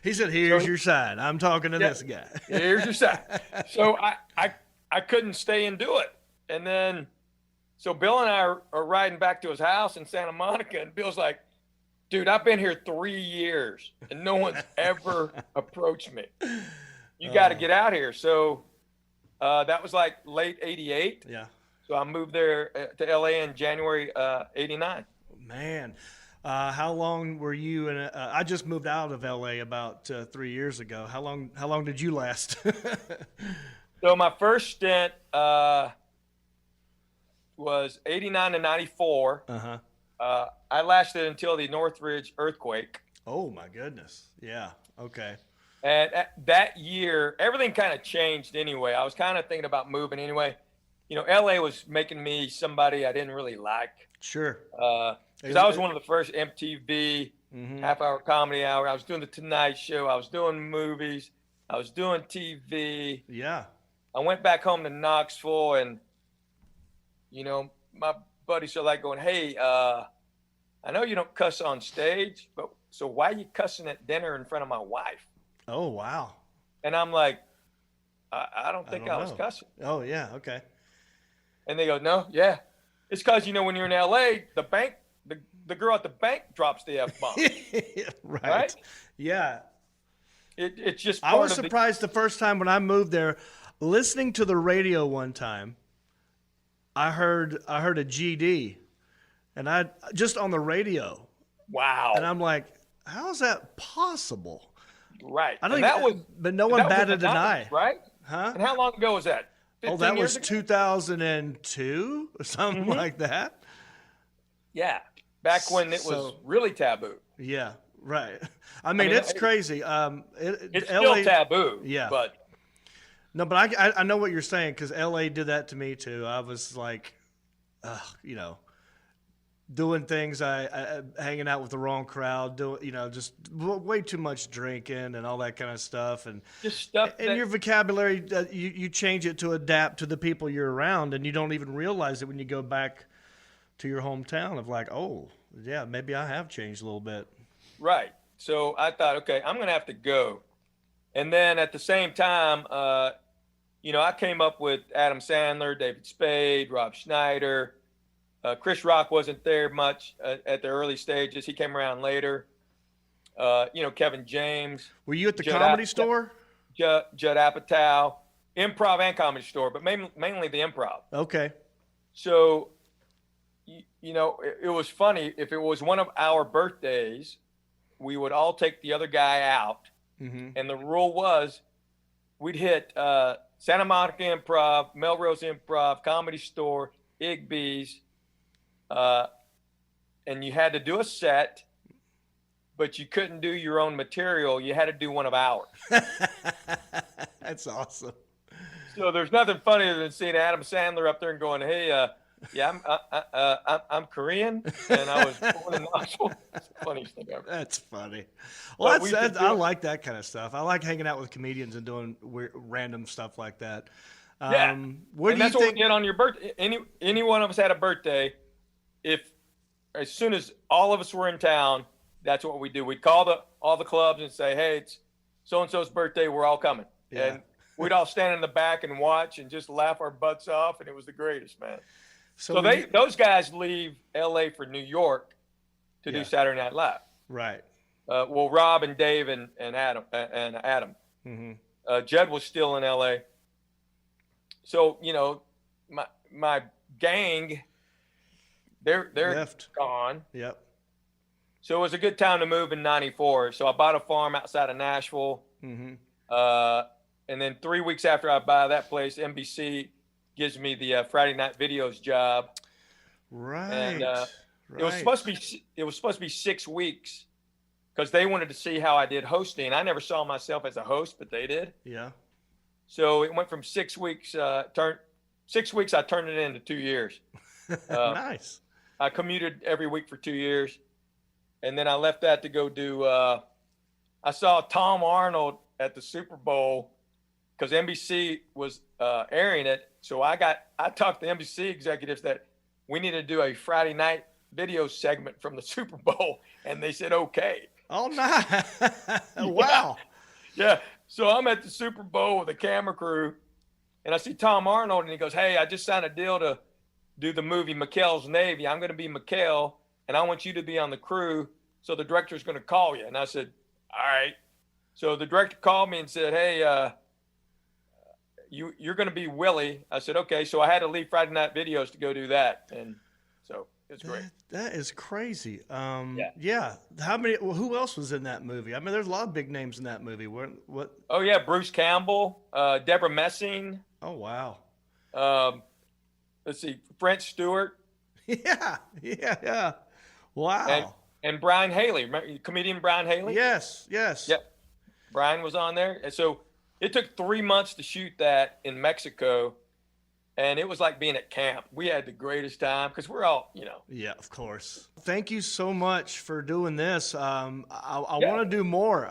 He said, "Here's your sign. I'm talking to Yeah. this guy." here's your side. So I couldn't stay and do it. And then, so Bill and I are riding back to his house in Santa Monica, and Bill's like, dude, I've been here 3 years, and no one's ever approached me. You got to get out here. So that was like late 88. Yeah, So I moved there to LA in January 89. man. How long were you in? I just moved out of LA about 3 years ago. How long did you last? So my first stint was 89 to 94. Uh-huh. I lasted until the Northridge earthquake. Oh my goodness. Yeah. Okay. And that year, everything kind of changed anyway. I was kind of thinking about moving anyway. You know, LA was making me somebody I didn't really like. Sure. Because I was one of the first MTV Mhm. half-hour comedy hour. I was doing the Tonight Show. I was doing movies. I was doing TV. Yeah. I went back home to Knoxville, and, you know, my buddies are like going, hey, I know you don't cuss on stage, but so why are you cussing at dinner in front of my wife? Oh wow. And I'm like, I don't think I was know. cussing. Oh yeah. Okay. And they go, no, yeah. It's because, you know, when you're in L.A., the bank, the girl at the bank drops the F-bomb. Right. Right? Yeah. It's just I part was of surprised the first time when I moved there, listening to the radio one time. I heard a GD, and I just on the radio, Wow. and I'm like, how is that possible? Right. I don't And even, that was, but no and one that was in batted the an 90s, eye, right? huh? And how long ago was that? Oh, 15 that years was ago? 2002 or something Mm-hmm. like that. Yeah. Back when it was So- really taboo. Yeah, right. I mean, mean, it's crazy. It's LA, still taboo. Yeah. But No, but I know what you're saying because LA did that to me too. I was like, you know, doing things, I hanging out with the wrong crowd, doing, you know, just way too much drinking and all that kind of stuff, and just stuff and that, your vocabulary, you change it to adapt to the people you're around, and you don't even realize it when you go back to your hometown of like, oh yeah, maybe I have changed a little bit. right. So I thought, okay, I'm going to have to go. And then at the same time, you know, I came up with Adam Sandler, David Spade, Rob Schneider. Chris Rock wasn't there much at the early stages. He came around later. You know, Kevin James. Were you at the Judd Comedy Apatow. Store? Judd Apatow. Improv and Comedy Store, but mainly the Improv. Okay. So, you know, it was funny. If it was one of our birthdays, we would all take the other guy out. Mm-hmm. And the rule was we'd hit Santa Monica Improv, Melrose Improv, Comedy Store, Igby's, and you had to do a set, but you couldn't do your own material. You had to do one of ours. That's awesome. So there's nothing funnier than seeing Adam Sandler up there and going, "Hey, yeah, I'm Korean, and I was born in Knoxville." It's the funniest thing ever. That's funny. Well, But I like that kind of stuff. I like hanging out with comedians and doing random stuff like that. Yeah, What and do that's you what think? we did on your birthday. Any one of us had a birthday. As soon as all of us were in town, that's what we do. We'd call all the clubs and say, "Hey, it's so and so's birthday. We're all coming." Yeah. And we'd all stand in the back and watch and just laugh our butts off, and it was the greatest, man. So those guys leave L.A. for New York to do Saturday Night Live. Right. Well, Rob and Dave and Adam Mm-hmm. Jed was still in L.A. So my gang, they're Left. gone. Yep. So it was a good time to move in '94. So I bought a farm outside of Nashville. Mm-hmm. And then 3 weeks after I buy that place, NBC gives me the Friday Night Videos job. Right. And right. it was supposed to be 6 weeks because they wanted to see how I did hosting. I never saw myself as a host, but they did. Yeah. So it went from 6 weeks. 6 weeks. I turned it into 2 years. Nice. I commuted every week for 2 years, and then I left that to go do. I saw Tom Arnold at the Super Bowl because NBC was airing it. So I talked to NBC executives that we need to do a Friday night video segment from the Super Bowl, and they said okay. Oh, nice. Wow. Yeah. So I'm at the Super Bowl with a camera crew, and I see Tom Arnold, and he goes, "Hey, I just signed a deal to do the movie McHale's Navy. I'm going to be McHale, and I want you to be on the crew. So the director's going to call you." And I said, "All right." So the director called me and said, "Hey, you're going to be Willie." I said, "Okay." So I had to leave Friday Night Videos to go do that, and so it's great. That is crazy. Yeah. How many? Well, who else was in that movie? I mean, there's a lot of big names in that movie. What? Oh yeah, Bruce Campbell, Deborah Messing. Oh wow. Let's see, French Stewart. Yeah. Wow. And Brian Haley, remember, comedian Brian Haley. Yes. Yep. Brian was on there. And so it took 3 months to shoot that in Mexico. And it was like being at camp. We had the greatest time because we're all, Yeah, of course. Thank you so much for doing this. I want to do more.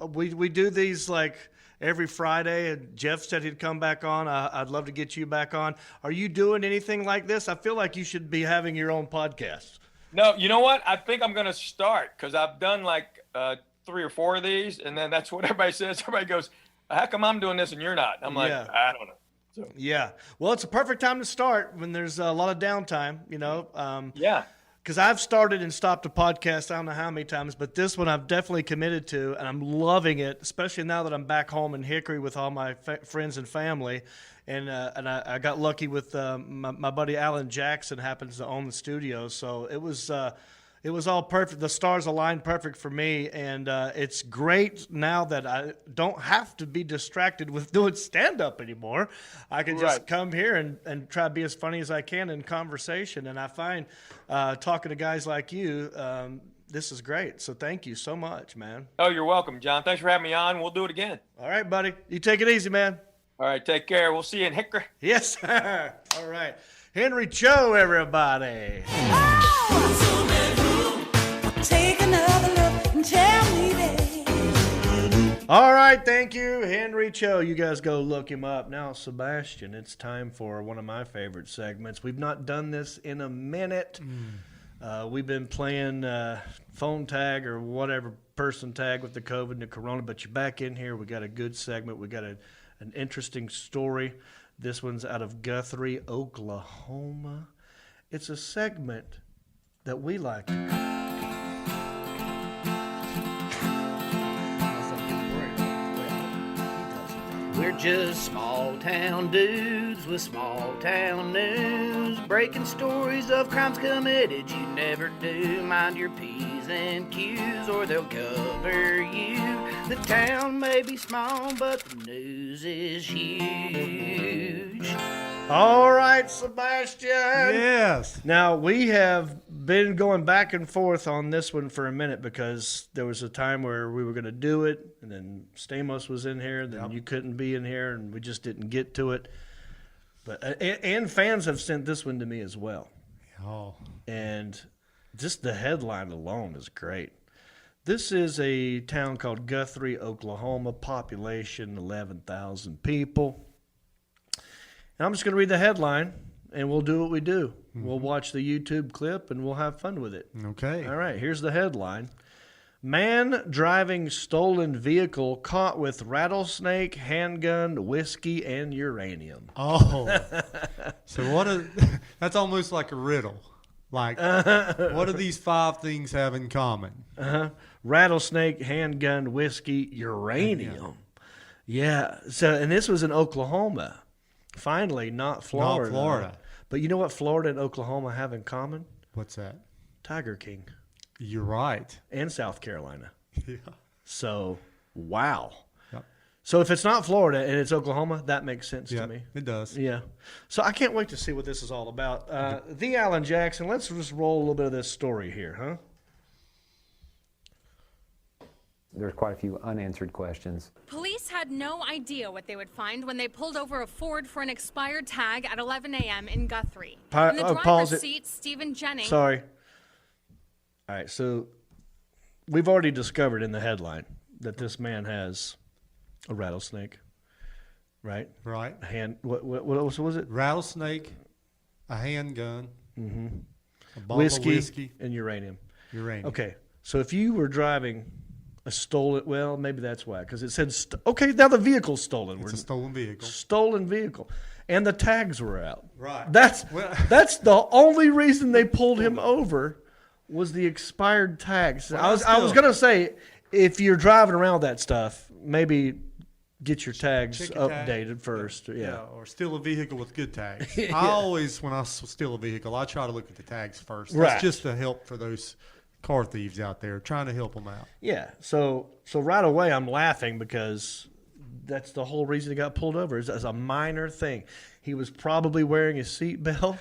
We do these like every Friday, and Jeff said he'd come back on. I'd love to get you back on. Are you doing anything like this? I feel like you should be having your own podcast. No, you know what? I think I'm going to start because I've done like 3 or 4 of these, and then that's what everybody says. Everybody goes, "How come I'm doing this and you're not?" I'm like, I don't know. So. Yeah. Well, it's a perfect time to start when there's a lot of downtime, Yeah. Because I've started and stopped a podcast I don't know how many times, but this one I've definitely committed to, and I'm loving it, especially now that I'm back home in Hickory with all my friends and family. And I got lucky with my buddy Alan Jackson happens to own the studio, so it was all perfect. The stars aligned perfect for me, and it's great now that I don't have to be distracted with doing stand-up anymore. I can just come here and try to be as funny as I can in conversation, and I find talking to guys like you, this is great. So thank you so much, man. Oh, you're welcome, John. Thanks for having me on. We'll do it again. All right, buddy. You take it easy, man. All right, take care. We'll see you in Hickory. Yes, sir. All right. Henry Cho, everybody. Take another look and tell me that. All right, thank you, Henry Cho. You guys go look him up. Now, Sebastian, it's time for one of my favorite segments. We've not done this in a minute. We've been playing phone tag or whatever, person tag with the COVID and the corona, but you're back in here. We got a good segment. We got an interesting story. This one's out of Guthrie, Oklahoma. It's a segment that we like to call. We're just small town dudes with small town news, breaking stories of crimes committed you never do. Mind your P's and Q's or they'll cover you. The town may be small, but the news is huge. All right, Sebastian. Yes. Now, we have been going back and forth on this one for a minute because there was a time where we were going to do it, and then Stamos was in here, then you couldn't be in here, and we just didn't get to it. But and fans have sent this one to me as well. Oh. And just the headline alone is great. This is a town called Guthrie, Oklahoma, population 11,000 people. And I'm just going to read the headline, and we'll do what we do. Mm-hmm. We'll watch the YouTube clip, and we'll have fun with it. Okay. All right, here's the headline. Man driving stolen vehicle caught with rattlesnake, handgun, whiskey, and uranium. Oh. So that's almost like a riddle. Like, what do these 5 things have in common? Rattlesnake, handgun, whiskey, uranium. Yeah. So, and this was in Oklahoma. Finally, not Florida. Not Florida. But you know what Florida and Oklahoma have in common? What's that? Tiger King. You're right. And South Carolina. Yeah. So, wow. Yep. So if it's not Florida and it's Oklahoma, that makes sense to me. It does. Yeah. So I can't wait to see what this is all about. The Alan Jackson, let's just roll a little bit of this story here, huh? There's quite a few unanswered questions. Police had no idea what they would find when they pulled over a Ford for an expired tag at 11 a.m. in Guthrie. In the driver's seat, Stephen Jennings. Sorry. All right, so we've already discovered in the headline that this man has a rattlesnake, right? Right. What else was it? Rattlesnake, a handgun, a bottle whiskey, of whiskey, and uranium. Uranium. Okay, so if you were driving a stolen, well, maybe that's why, because it said, okay, now the vehicle's stolen. It's a stolen vehicle. Stolen vehicle. And the tags were out. Right. That's the only reason they pulled him over was the expired tags. Well, I was going to say, if you're driving around that stuff, maybe get your tags updated first. Yeah. Or steal a vehicle with good tags. I always, when I steal a vehicle, I try to look at the tags first. Right. That's just to help for those car thieves out there, trying to help them out. Yeah. So right away I'm laughing because that's the whole reason he got pulled over is as a minor thing. He was probably wearing his seatbelt.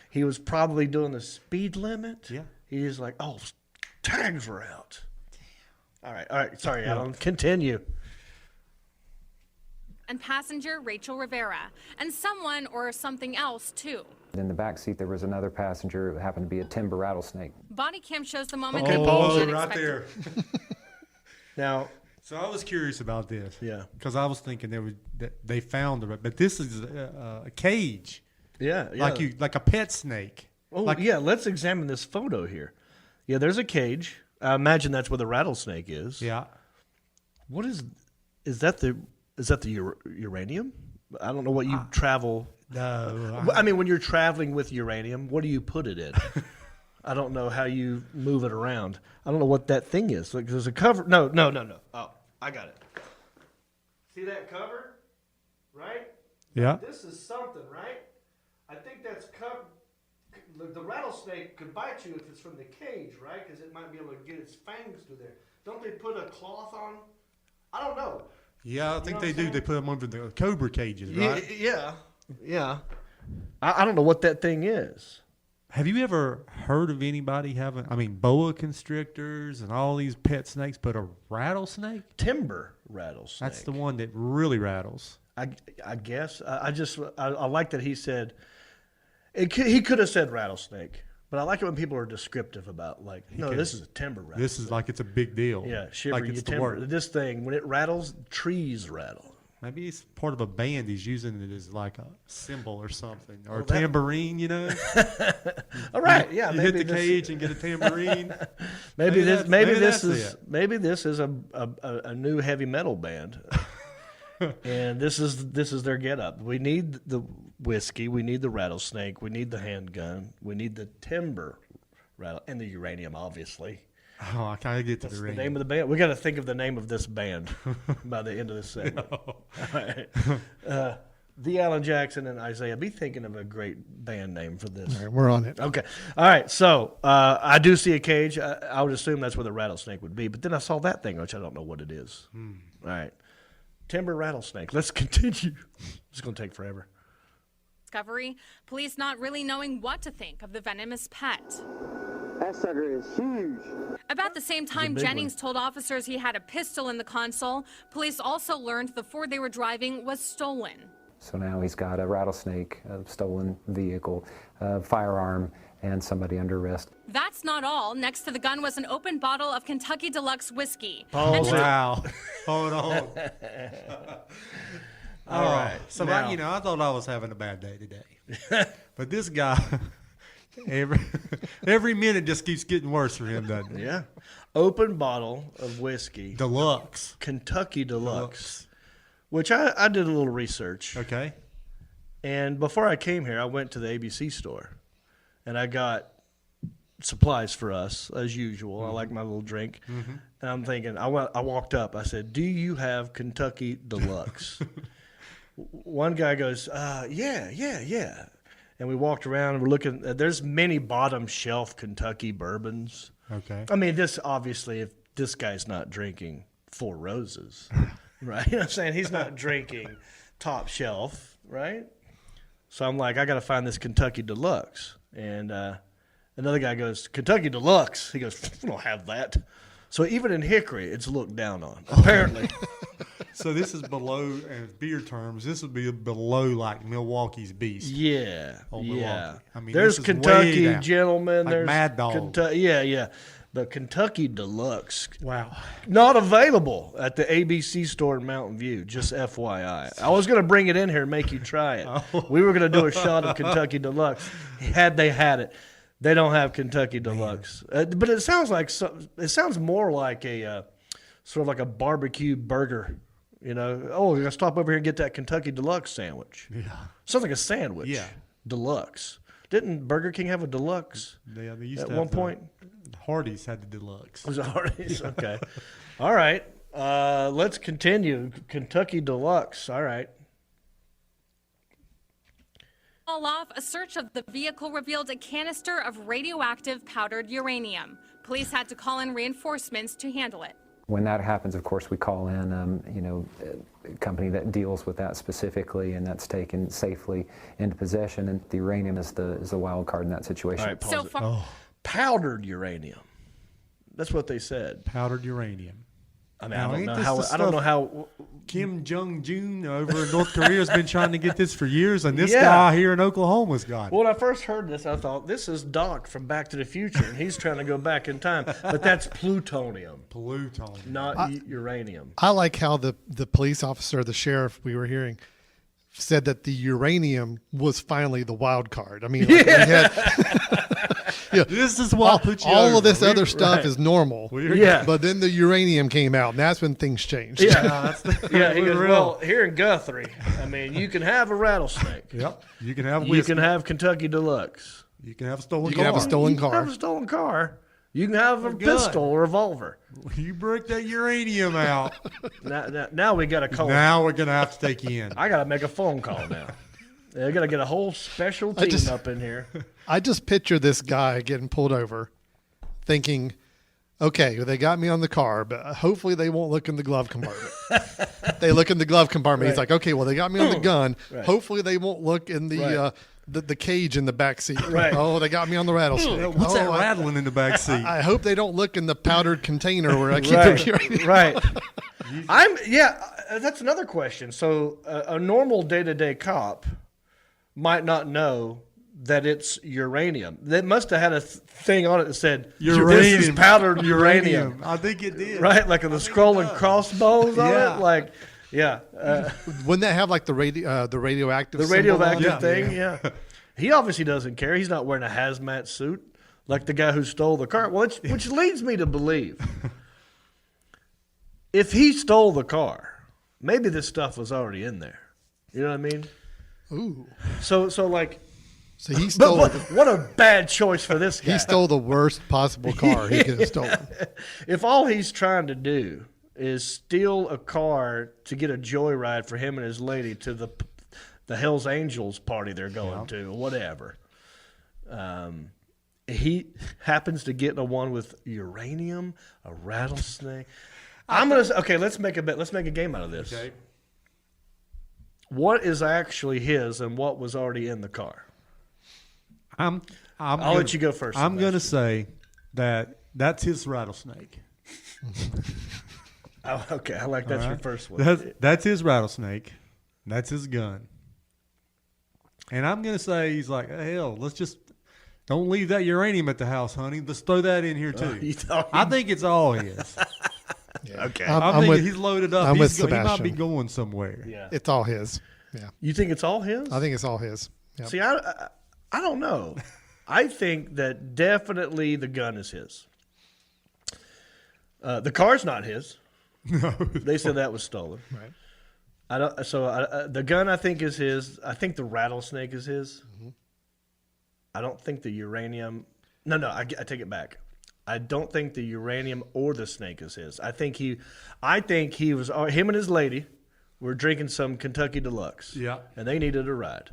He was probably doing the speed limit. Yeah. He's like, oh, tags were out. All right. Sorry, Alan. Continue. And passenger Rachel Rivera. And someone or something else, too. In the back seat, there was another passenger who happened to be a timber rattlesnake. Body cam shows the moment. Okay, that pause he right expected. there. Now, so I was curious about this. Yeah. Because I was thinking they found it, but this is a cage. Yeah. Like a pet snake. Oh, let's examine this photo here. Yeah, there's a cage. I imagine that's where the rattlesnake is. Yeah. What is that the uranium? I don't know what you travel. No. I mean, when you're traveling with uranium, what do you put it in? I don't know how you move it around. I don't know what that thing is. Like, there's a cover. No. Oh, I got it. See that cover? Right? Yeah. This is something, right? I think that's cover. The rattlesnake could bite you if it's from the cage, right? Because it might be able to get its fangs through there. Don't they put a cloth on? I don't know. Yeah, I think they do. They put them over the cobra cages, right? Yeah. I don't know what that thing is. Have you ever heard of anybody having, boa constrictors and all these pet snakes, but a rattlesnake? Timber rattlesnake. That's the one that really rattles. I guess. I like that he said, he could have said rattlesnake, but I like it when people are descriptive about, like, this is a timber rattlesnake. This is like it's a big deal. Yeah, shiver like you it's the timber. word. This thing, when it rattles, trees rattle. Maybe it's part of a band. He's using it as like a cymbal or something, or a tambourine. All right, yeah. You hit the cage and get a tambourine. maybe this is a new heavy metal band, and this is their getup. We need the whiskey, we need the rattlesnake, we need the handgun, we need the timber rattle, and the uranium, obviously. Oh, I kind of get to That's the the ring. name of the band. We got to think of the name of this band by the end of this segment. All right. The Alan Jackson and Isaiah. Be thinking of a great band name for this. All right, we're on it. Okay. All right. So I do see a cage. I would assume that's where the rattlesnake would be. But then I saw that thing, which I don't know what it is. All right. Timber rattlesnake. Let's continue. It's going to take forever. Discovery, police not really knowing what to think of the venomous pet. That sucker is huge. About the same time Jennings told officers he had a pistol in the console, police also learned the Ford they were driving was stolen. So now he's got a rattlesnake, a stolen vehicle, a firearm, and somebody under arrest. That's not all. Next to the gun was an open bottle of Kentucky Deluxe whiskey. Oh, wow. Hold on. All right. So, now, I thought I was having a bad day today. But this guy, every minute just keeps getting worse for him, doesn't it? Yeah. Open bottle of whiskey. Deluxe. Kentucky Deluxe. Which I did a little research. Okay. And before I came here, I went to the ABC store. And I got supplies for us, as usual. I like my little drink. And I'm thinking, I walked up. I said, do you have Kentucky Deluxe? One guy goes, yeah. And we walked around and we're looking. There's many bottom shelf Kentucky bourbons. Okay. I mean, this obviously, if this guy's not drinking Four Roses, right? You know what I'm saying? He's not drinking top shelf, right? So I'm like, I got to find this Kentucky Deluxe. And another guy goes, Kentucky Deluxe. He goes, we don't have that. So even in Hickory, it's looked down on, apparently. So this is below, in beer terms, this would be below like Milwaukee's Beast. Yeah, Milwaukee. yeah. I mean, there's this is way Kentucky down. Gentlemen. Like There's Mad Dog. Yeah. But Kentucky Deluxe, Wow. not available at the ABC store in Mountain View, just FYI. I was going to bring it in here and make you try it. We were going to do a shot of Kentucky Deluxe had they had it. They don't have Kentucky Deluxe. But it sounds like it sounds more like a sort of like a barbecue burger. You know, oh, we're going to stop over here and get that Kentucky Deluxe sandwich. Yeah. Sounds like a sandwich. Yeah. Deluxe. Didn't Burger King have a deluxe They used at to one have point? Hardee's had the Deluxe. Was it Hardee's? Okay. All right. Let's continue. Kentucky Deluxe. All right. All off, a search of the vehicle revealed a canister of radioactive powdered uranium. Police had to call in reinforcements to handle it. When that happens, of course, we call in, a company that deals with that specifically, and that's taken safely into possession. And the uranium is the wild card in that situation. All right, pause So it. far, Powdered uranium. That's what they said. Powdered uranium. I mean, Now, I don't ain't know this how. the I don't know stuff how. Kim Jong-un over in North Korea has been trying to get this for years, and this Yeah. guy here in Oklahoma's got it. Well, when I first heard this, I thought this is Doc from Back to the Future, and he's trying to go back in time. But that's plutonium, Plutonium. not uranium. I like how the police officer, the sheriff we were hearing, said that the uranium was finally the wild card. I mean, like, we had, This is what put you all over. of this We- other stuff right. is normal. Yeah. But then the uranium came out, and that's when things changed. Yeah, yeah. He we're goes, real. well, here in Guthrie, I mean, you can have a rattlesnake. Yep. You can have You whiskey. can have Kentucky Deluxe. You can have a stolen You can have a car. stolen You can car. have a stolen car. You can have a gun. pistol or revolver. You break that uranium out. Now we got to call. Now we're going to have to take you in. I got to make a phone call now. I got to get a whole special team just- up in here. I just picture this guy getting pulled over thinking, okay, well, they got me on the car, but hopefully they won't look in the glove compartment. They look in the glove compartment. He's Right. like, okay, well, they got me on the gun. Right. Hopefully they won't look in the Right. the cage in the back seat. Right. Oh, they got me on the rattlesnake. What's that Oh, rattling in the back seat? I hope they don't look in the powdered container where I keep Right, the uranium. right. That's another question. So a normal day-to-day cop might not know that it's uranium. They must have had a thing on it that said, "This is Uranium. powdered uranium." I think it did. Right, like the scrolling crossbows on Yeah. it. Like, yeah, Wouldn't that have like the radioactive the symbol on it? radioactive thing. Yeah. He obviously doesn't care. He's not wearing a hazmat suit like the guy who stole the car. Well, which leads me to believe if he stole the car, maybe this stuff was already in there. You know what I mean? Ooh. So like, So he stole. What a bad choice for this guy. He stole the worst possible car he could have stolen. If all he's trying to do is steal a car to get a joyride for him and his lady to the Hells Angels party they're going to, or whatever. He happens to get in a one with uranium, a rattlesnake. Let's make a bet. Let's make a game out of this. Okay. What is actually his and what was already in the car? I'll let you go first. I'm going to say that's his rattlesnake. Oh, okay, I like that's your first one. That's his rattlesnake. That's his gun. And I'm going to say he's like, hell, let's just don't leave that uranium at the house, honey. Let's throw that in here too. I think it's all his. Yeah. Okay. I'm thinking he's loaded up. I'm with He might Sebastian. be going somewhere. Yeah. It's all his. Yeah. You think it's all his? I think it's all his. Yep. See, I don't know. I think that definitely the gun is his. The car's not his. No. They said that was stolen. Right. I don't. So the gun I think is his. I think the rattlesnake is his. Mm-hmm. I don't think the uranium. No, I take it back. I don't think the uranium or the snake is his. I think he was. Him and his lady were drinking some Kentucky Deluxe. Yeah. And they needed a ride.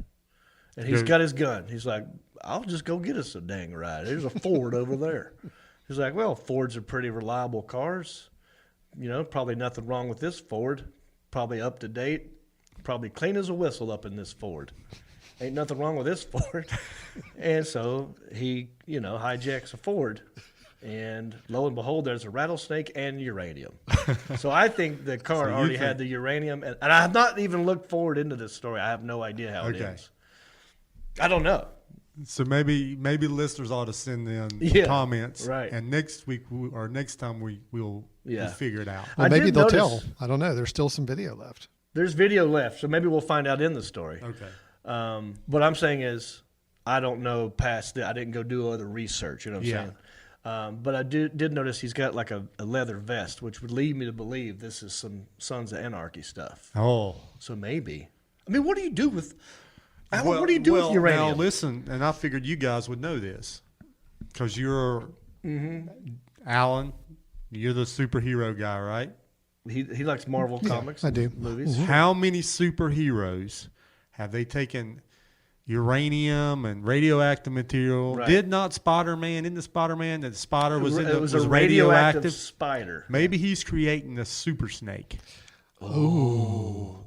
And he's got his gun. He's like, I'll just go get us a dang ride. There's a Ford over there. He's like, well, Fords are pretty reliable cars. You know, probably nothing wrong with this Ford. Probably up to date. Probably clean as a whistle up in this Ford. Ain't nothing wrong with this Ford. And so he, hijacks a Ford. And lo and behold, there's a rattlesnake and uranium. So I think the car already had the uranium. And I have not even looked forward into this story. I have no idea how it is. I don't know. So maybe listeners ought to send in comments. Right. And next week or next time we'll figure it out. Well, maybe they'll tell. I don't know. There's still some video left. There's video left. So maybe we'll find out in the story. Okay. What I'm saying is I don't know past that. I didn't go do other research. You know what I'm saying? But I did notice he's got like a leather vest, which would lead me to believe this is some Sons of Anarchy stuff. Oh. So maybe. I mean, what do you do with Alan, what do you do with uranium? Now listen, and I figured you guys would know this because you're Alan. You're the superhero guy, right? He likes Marvel comics. I do. Movies. How many superheroes have they taken uranium and radioactive material? Right. Did not Spider-Man, in the Spider-Man, that Spider was a radioactive spider. Maybe he's creating a super snake. Oh.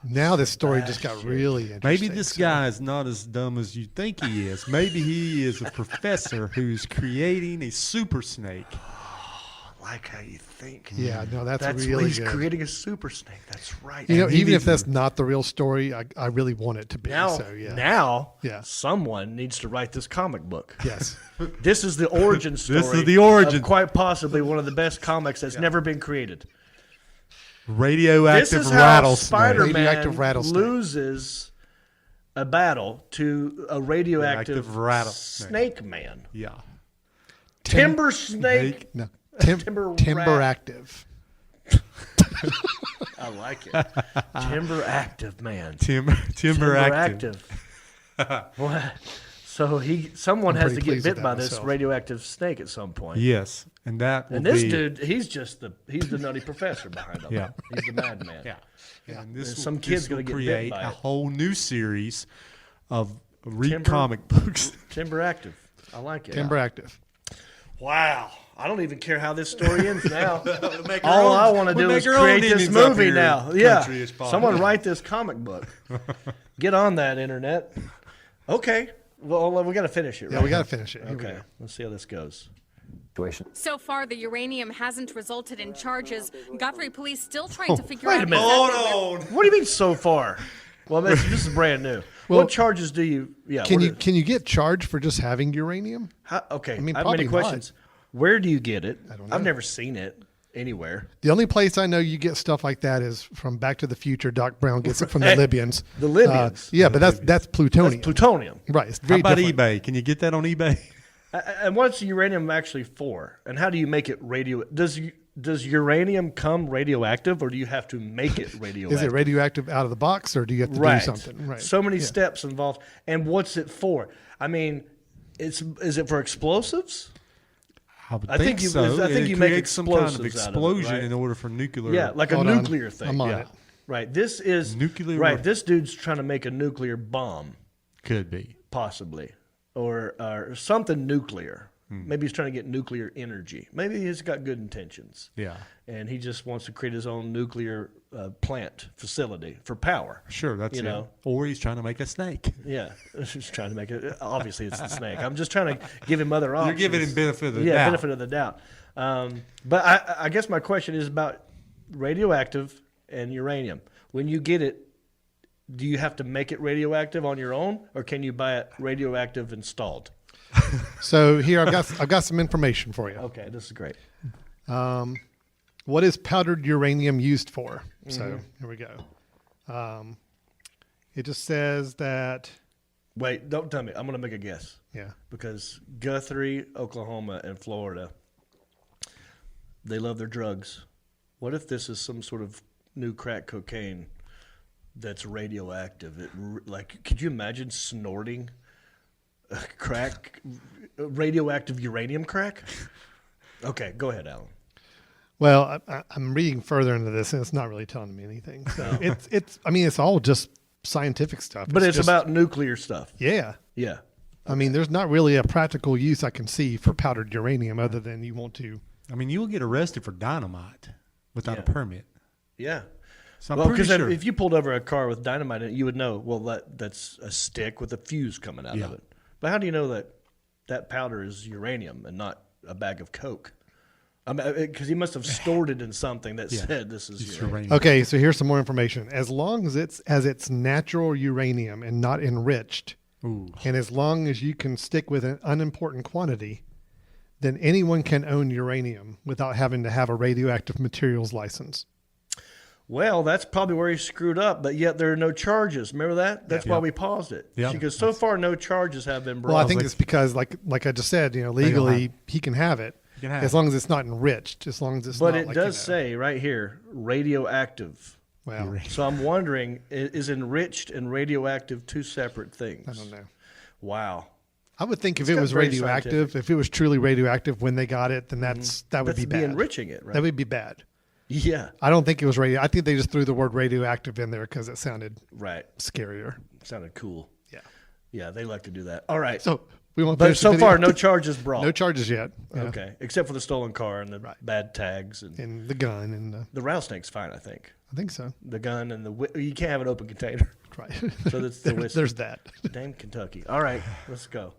Now this story just got really interesting. Maybe this guy is not as dumb as you think he is. Maybe he is a professor who's creating a super snake. I like how you think. Yeah, no, that's really he's good. creating a super snake. That's right. Even if that's not the real story, I really want it to be. Now, someone needs to write this comic book. Yes. This is the origin story. This is the origin. Of quite possibly one of the best comics that's never been created. Radioactive This is how rattlesnake. Spider-Man loses a battle to a radioactive rattlesnake man. Yeah. Timber snake. No. Timber active. I like it. Timber active man. Timber active. What? So someone has to get bit by this myself. radioactive snake at some point. Yes, and that. And this dude, he's the nutty professor behind him. Yeah, he's the madman. Yeah. And this some kid's going to create get bit by a it. whole new series of comic books. Timber active. I like it. Timber active. Wow. I don't even care how this story ends now. All I want to do is create this movie now. Yeah. Someone write this comic book. Get on that, internet. Okay. Well, we got to finish it, right? Yeah, we got to finish it. Here we Okay. go. Let's see how this goes. So far, the uranium hasn't resulted in charges. Guthrie police still trying to figure out. Wait a minute. Hold on. What do you mean so far? Well, this is brand new. Well, what charges do you? Yeah. Can you get charged for just having uranium? Okay. I mean, I have many probably questions. Where do you get it? I don't know. I've never seen it anywhere. The only place I know you get stuff like that is from Back to the Future. Doc Brown gets it from the Libyans. The Libyans. Yeah, but that's plutonium. That's plutonium. Right. It's How very about different. eBay? Can you get that on eBay? And what's uranium actually for? And how do you make it radio? Does does uranium come radioactive, or do you have to make it radioactive? Is it radioactive out of the box, or do you have to do something? Right. So many steps involved. And what's it for? I mean, is it for explosives? I think so. I think you make some kind of explosives explosion out of it, right? in order for nuclear. Yeah, like Hold a on. nuclear thing. I'm on yeah. it. Right. This is Nuclear Right. weapon. This dude's trying to make a nuclear bomb, Could be. possibly, or something nuclear. Maybe he's trying to get nuclear energy. Maybe he's got good intentions. Yeah. And he just wants to create his own nuclear plant facility for power. Sure, that's you it. know. Or he's trying to make a snake. Yeah, just trying to make it. Obviously, it's the snake. I'm just trying to give him other options. You're giving him benefit of the yeah, doubt. benefit of the doubt. But I guess my question is about radioactive and uranium. When you get it, do you have to make it radioactive on your own, or can you buy it radioactive installed? So here I've got some information for you. Okay, this is great. What is powdered uranium used for? So here we go. It just says that. Wait, don't tell me. I'm going to make a guess. Yeah. Because Guthrie, Oklahoma, and Florida, they love their drugs. What if this is some sort of new crack cocaine that's radioactive? Could you imagine snorting crack, radioactive uranium crack? Okay, go ahead, Alan. Well, I'm reading further into this, and it's not really telling me anything. So it's all just scientific stuff. But it's just about nuclear stuff. Yeah. Yeah. I mean, there's not really a practical use I can see for powdered uranium other than you want to. I mean, you will get arrested for dynamite without a permit. Yeah. So I'm pretty sure. If you pulled over a car with dynamite in it, you would know, well, that's a stick with a fuse coming out of it. But how do you know that powder is uranium and not a bag of Coke? I mean, because he must have stored it in something that said this is uranium. Okay, so here's some more information. As long as it's natural uranium and not enriched, and as long as you can stick with an unimportant quantity, then anyone can own uranium without having to have a radioactive materials license. Well, that's probably where he screwed up, but yet there are no charges. Remember that? That's why we paused it. Yeah. Because so far no charges have been brought. Well, I think it's because, like I just said, legally he can have it as long as it's not enriched, as long as it's not. But it does say right here, radioactive. Wow. So I'm wondering, is enriched and radioactive two separate things? I don't know. Wow. I would think if it was radioactive, if it was truly radioactive when they got it, then that would be bad. Enriching it, right? That would be bad. Yeah. I don't think it was radio. I think they just threw the word radioactive in there because it sounded scarier. Sounded cool. Yeah. Yeah, they like to do that. All right. So we won't. But so far, no charges brought. No charges yet. Okay, except for the stolen car and the bad tags and the gun and the rattlesnake's fine. I think. I think so. The gun and you can't have an open container. Right. So that's the whiskey. There's that. Damn Kentucky. All right, let's go.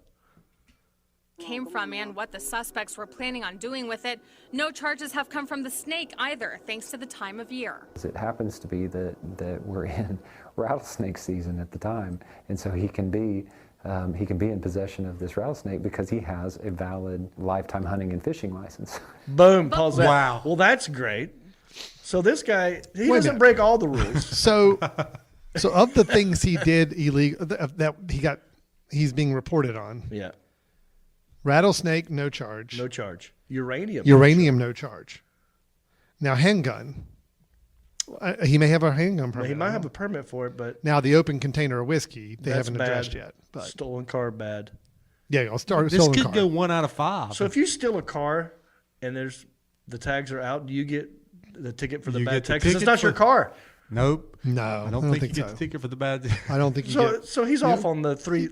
Came from and what the suspects were planning on doing with it. No charges have come from the snake either, thanks to the time of year. It happens to be that we're in rattlesnake season at the time, and so he can be in possession of this rattlesnake because he has a valid lifetime hunting and fishing license. Boom, Paul's that. Wow. Well, that's great. So this guy, he doesn't break all the rules. So of the things he did illegal that he's being reported on. Yeah. Rattlesnake, no charge. No charge. Uranium, no charge. Now, handgun. He may have a handgun permit. He might have a permit for it, but now the open container of whiskey they that's haven't bad. addressed yet. But stolen car, bad. Yeah, I'll start. This stolen could car. go 1 out of 5. So if you steal a car and the tags are out, do you get the ticket for the bad tags? Because it's not your car. Nope. No, I don't think you get the ticket for the bad. I don't think you get. So he's off on the three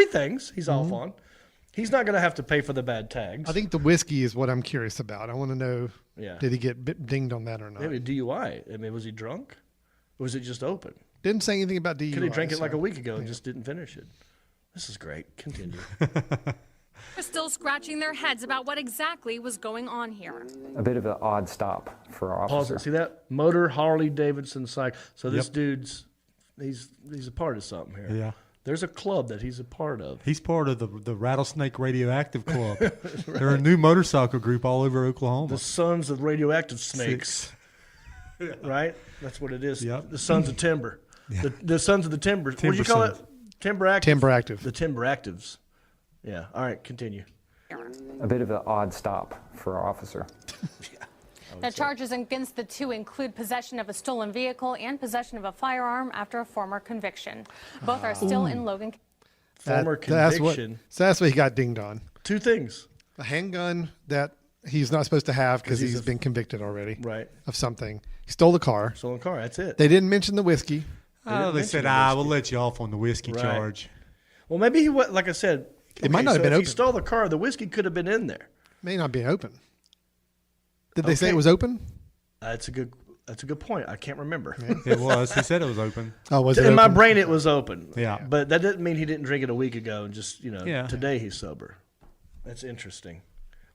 things. He's off on. He's not going to have to pay for the bad tags. I think the whiskey is what I'm curious about. I want to know, did he get dinged on that or not? Maybe DUI. I mean, was he drunk? Or was it just open? Didn't say anything about DUI. Could he drank it like a week ago and just didn't finish it? This is great. Continue. They're still scratching their heads about what exactly was going on here. A bit of an odd stop for our officer. Pause it. See that? Motor Harley Davidson cycle. So this dude's, he's a part of something here. Yeah. There's a club that he's a part of. He's part of the Rattlesnake Radioactive Club. Right. They're a new motorcycle group all over Oklahoma. The Sons of Radioactive Snakes. Right? That's what it is. Yep. The Sons of Timber. Yeah. The Sons of the Timber. What do you call it? Timber Active? Timber Active. The Timber Actives. Yeah. All right, continue. A bit of an odd stop for our officer. The charges against the two include possession of a stolen vehicle and possession of a firearm after a former conviction. Both are still in Logan. Former conviction. That's what he got dinged on. Two things. A handgun that he's not supposed to have because he's been convicted already. Right. Of something. He stole the car. Stolen car. That's it. They didn't mention the whiskey. They said, we'll let you off on the whiskey charge. Well, maybe he went, like I said. It might not have been if open. He stole the car. The whiskey could have been in there. May not be open. Did they say it was open? That's a good point. I can't remember. It was. He said it was open. Oh, was it in my open? brain, it was open. Yeah. But that didn't mean he didn't drink it a week ago and just, Yeah. today he's sober. That's interesting.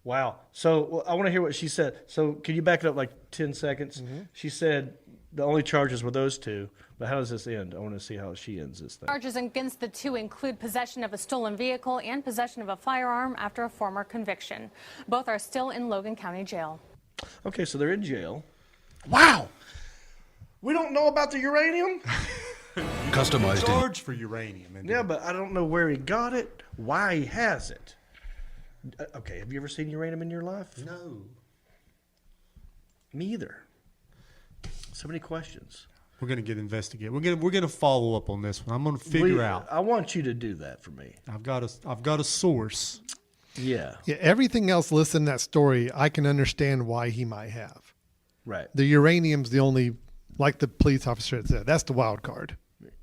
Wow. So I want to hear what she said. So can you back it up like 10 seconds? Mm-hmm. She said the only charges were those two. But how does this end? I want to see how she ends this thing. Charges against the two include possession of a stolen vehicle and possession of a firearm after a former conviction. Both are still in Logan County Jail. Okay, so they're in jail. Wow. We don't know about the uranium? Customized Charge for uranium. Yeah, but I don't know where he got it, why he has it. Okay, have you ever seen uranium in your life? No. Me either. So many questions. We're gonna get investigated. We're gonna follow up on this one. I'm gonna figure out. I want you to do that for me. I've got a source. Yeah. Yeah. Everything else listed in that story, I can understand why he might have. Right. The uranium's the only, like the police officer had said, that's the wild card.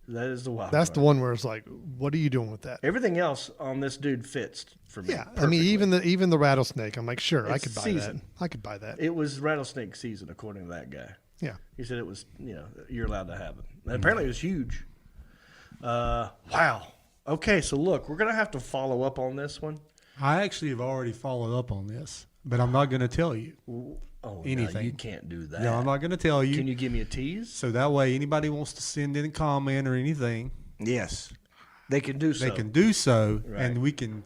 That is the wild That's card. the one where it's like, what are you doing with that? Everything else on this dude fits for me. Yeah, I perfectly. mean, even the rattlesnake, I'm like, sure, I It's could buy season. that. I could buy that. It was rattlesnake season, according to that guy. Yeah. He said it was, you're allowed to have it. And apparently it was huge. Wow. Okay, so look, we're going to have to follow up on this one. I actually have already followed up on this, but I'm not going to tell you anything. No, you can't do that. No, I'm not going to tell you. Can you give me a tease? So that way, anybody wants to send in a comment or anything, Yes. They can do so. they can do so, Right. and we can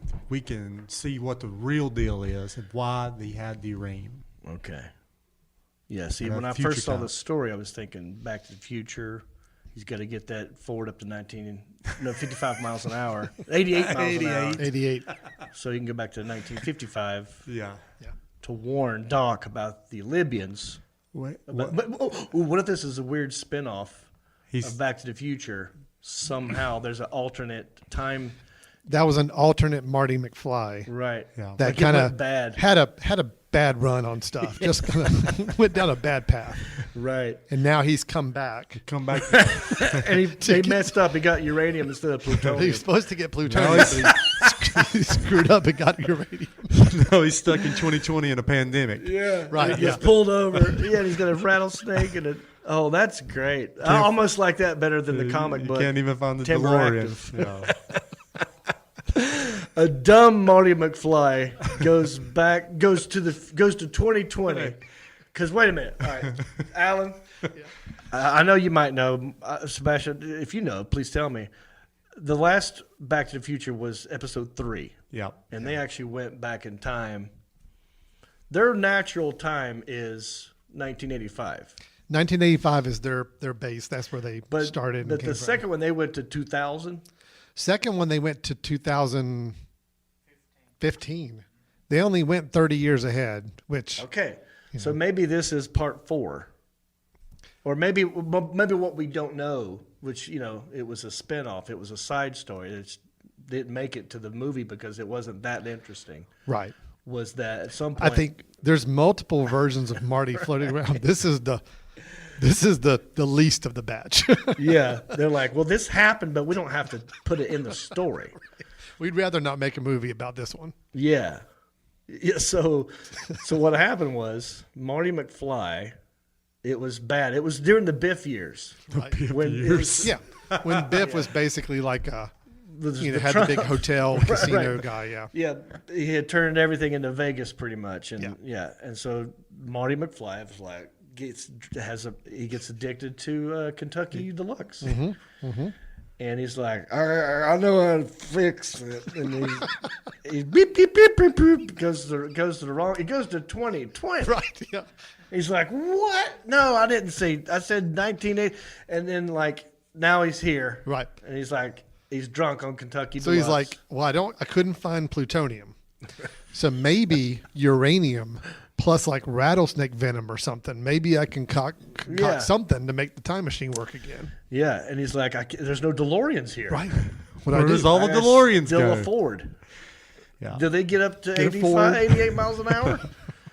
see what the real deal is and why they had the uranium. Okay. Yeah, see, At a when I future first saw time. the story, I was thinking Back to the Future. He's got to get that forward up to 55 miles an hour. 88 miles an hour. 88. So he can go back to 1955 Yeah. to warn Doc about the Libyans. What? What if this is a weird spin-off He's- of Back to the Future? Somehow there's an alternate time. That was an alternate Marty McFly. Right. Yeah. That Like it kind went of bad. had a bad run on stuff. Just kind of went down a bad path. Right. And now he's come back. Come back. And he messed up. He got uranium instead of He plutonium. was supposed to get plutonium, but he screwed up and got uranium. No, he's stuck in 2020 in a pandemic. Yeah. Right, He gets yeah. pulled over. Yeah, and he's got a rattlesnake and a. Oh, that's great. I almost like that better than the comic You book. can't even find the Timber DeLorean. Active. No. A dumb Marty McFly goes to 2020. Because wait a minute, all right, Alan. I know you might know, Sebastian. If you know, please tell me. The last Back to the Future was episode 3. Yep. And they actually went back in time. Their natural time is 1985. 1985 is their base. That's where they started. But the second one, they went to 2000. Second one, they went to 2015. They only went 30 years ahead, which Okay. So maybe this is part 4. Or maybe what we don't know, which, it was a spinoff. It was a side story. It didn't make it to the movie because it wasn't that interesting. right. Was that at some point? I think there's multiple versions of Marty floating around. This is the least of the batch. Yeah. They're like, well, this happened, but we don't have to put it in the story. We'd rather not make a movie about this one. Yeah. Yeah. So what happened was Marty McFly, it was bad. It was during the Biff years. Right. When it was- Yeah, when Biff was basically like had the Trump. big hotel casino guy. Yeah. Yeah, he had turned everything into Vegas pretty much, and and so Marty McFly was like gets addicted to Kentucky Deluxe, and he's like, I know how to fix it, and he's beep beep beep beep beep goes to the wrong. He goes to 2020. Right. Yeah. He's like, what? No, I didn't say. I said 1980, and then now he's here, Right. and he's like. He's drunk on Kentucky So Deluxe. he's like, well, I couldn't find plutonium. So maybe uranium plus like rattlesnake venom or something. Maybe I can concoct something to make the time machine work again. Yeah, and he's like, there's no DeLoreans here. Right. Where does all the DeLoreans still go? afford. Yeah. Do they get up to 88 miles an hour?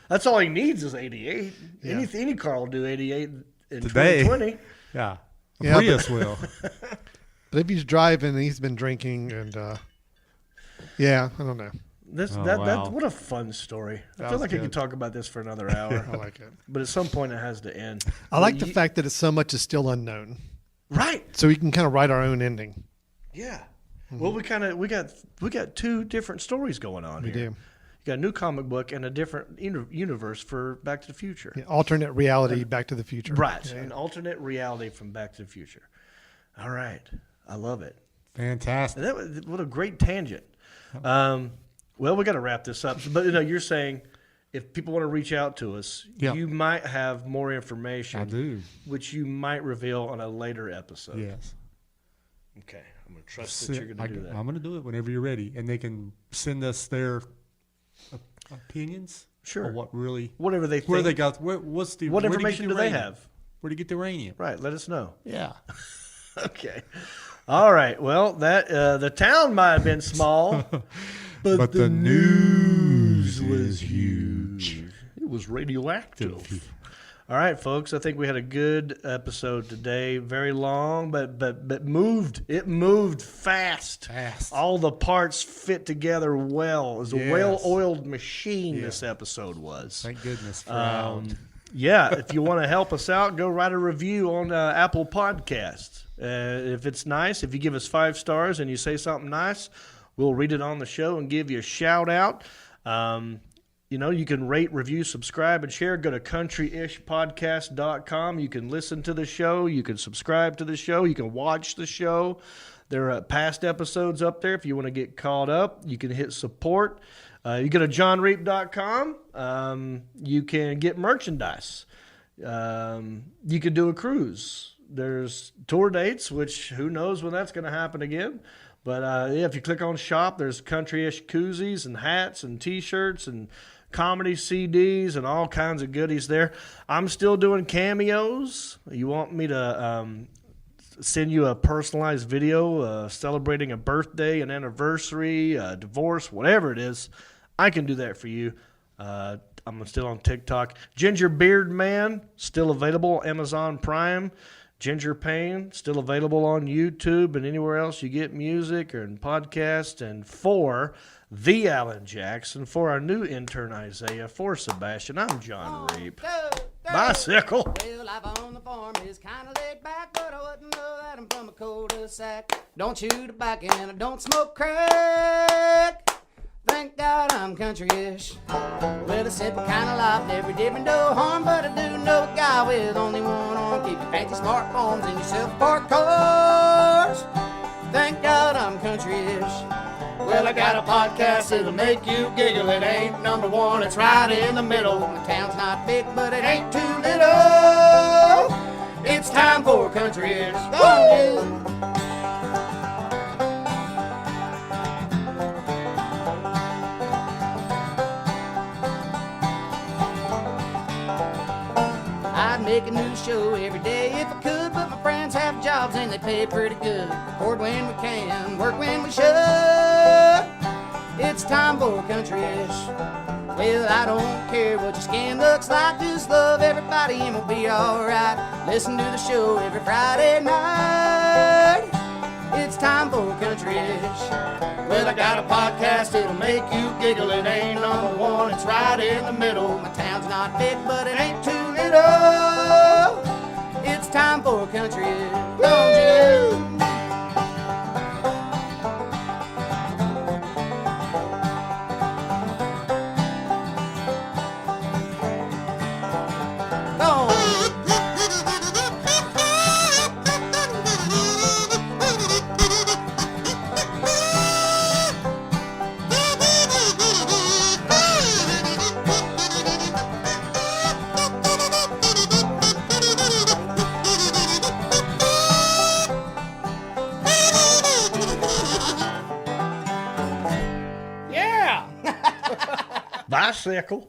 That's all he needs is 88. Yeah. Any car will do 88 in Today. 2020. Yeah. Prius will. But if he's driving and he's been drinking and, I don't know. That what a fun story. I feel like I could talk about this for another hour. I like it. But at some point it has to end. I like the fact that so much is still unknown. Right. So we can kind of write our own ending. Yeah. Well, we got two different stories going on here. We do. You got a new comic book and a different universe for Back to the Future. Yeah, alternate reality, Back to the Future. Right. Yeah. An alternate reality from Back to the Future. All right. I love it. Fantastic. What a great tangent. Well, we got to wrap this up. But you're saying if people want to reach out to us, you might have more information. I do. Which you might reveal on a later episode. Yes. Okay. I'm going to trust that you're going to do that. I'm going to do it whenever you're ready. And they can send us their opinions. Sure. Or whatever they think. Where they got, what information do they have? Where do you get the uranium? Right. Let us know. Yeah. Okay. All right. Well, the town might have been small, but the news was huge. It was radioactive. All right, folks. I think we had a good episode today. Very long, but moved. It moved fast. All the parts fit together well. It was a well-oiled machine. This episode was. Thank goodness for out. Yeah. If you want to help us out, go write a review on Apple Podcasts. If it's nice, if you give us 5 stars and you say something nice, we'll read it on the show and give you a shout out. You can rate, review, subscribe, and share. Go to countryishpodcast.com. You can listen to the show. You can subscribe to the show. You can watch the show. There are past episodes up there. If you want to get caught up, you can hit support. You go to johnreap.com. You can get merchandise. You can do a cruise. There's tour dates, which who knows when that's going to happen again. But if you click on shop, there's country-ish koozies and hats and T-shirts and comedy CDs and all kinds of goodies there. I'm still doing cameos. You want me to send you a personalized video celebrating a birthday, an anniversary, a divorce, whatever it is, I can do that for you. I'm still on TikTok. Ginger Beard Man, still available, Amazon Prime. Ginger Payne, still available on YouTube and anywhere else you get music or in podcasts. And for the Alan Jackson, for our new intern Isaiah, for Sebastian, I'm John Reap. Bicycle. Well, life on the farm is kind of laid back, but I wouldn't know that I'm from a cul-de-sac. Don't chew tobacco and I don't smoke crack. Thank God I'm country-ish. Well, a simple kind of life never did me no harm, but I do know a guy with only one arm. Keep your fancy smartphones and your self-parked cars. Thank God I'm country-ish. Well, I got a podcast that'll make you giggle. It ain't number one, it's right in the middle. My town's not big, but it ain't too little. It's time for country-ish. Go on, I'd make a new show every day if I could, but my friends have jobs and they pay pretty good. Record when we can, work when we should. It's time for country-ish. Well, I don't care what your skin looks like, just love everybody and we'll be alright. Listen to the show every Friday night. It's time for country-ish. Well, I got a podcast that'll make you giggle. It ain't number one, it's right in the middle. My town's not big, but it ain't too little. It's time for country-ish. Don't you? Bicycle.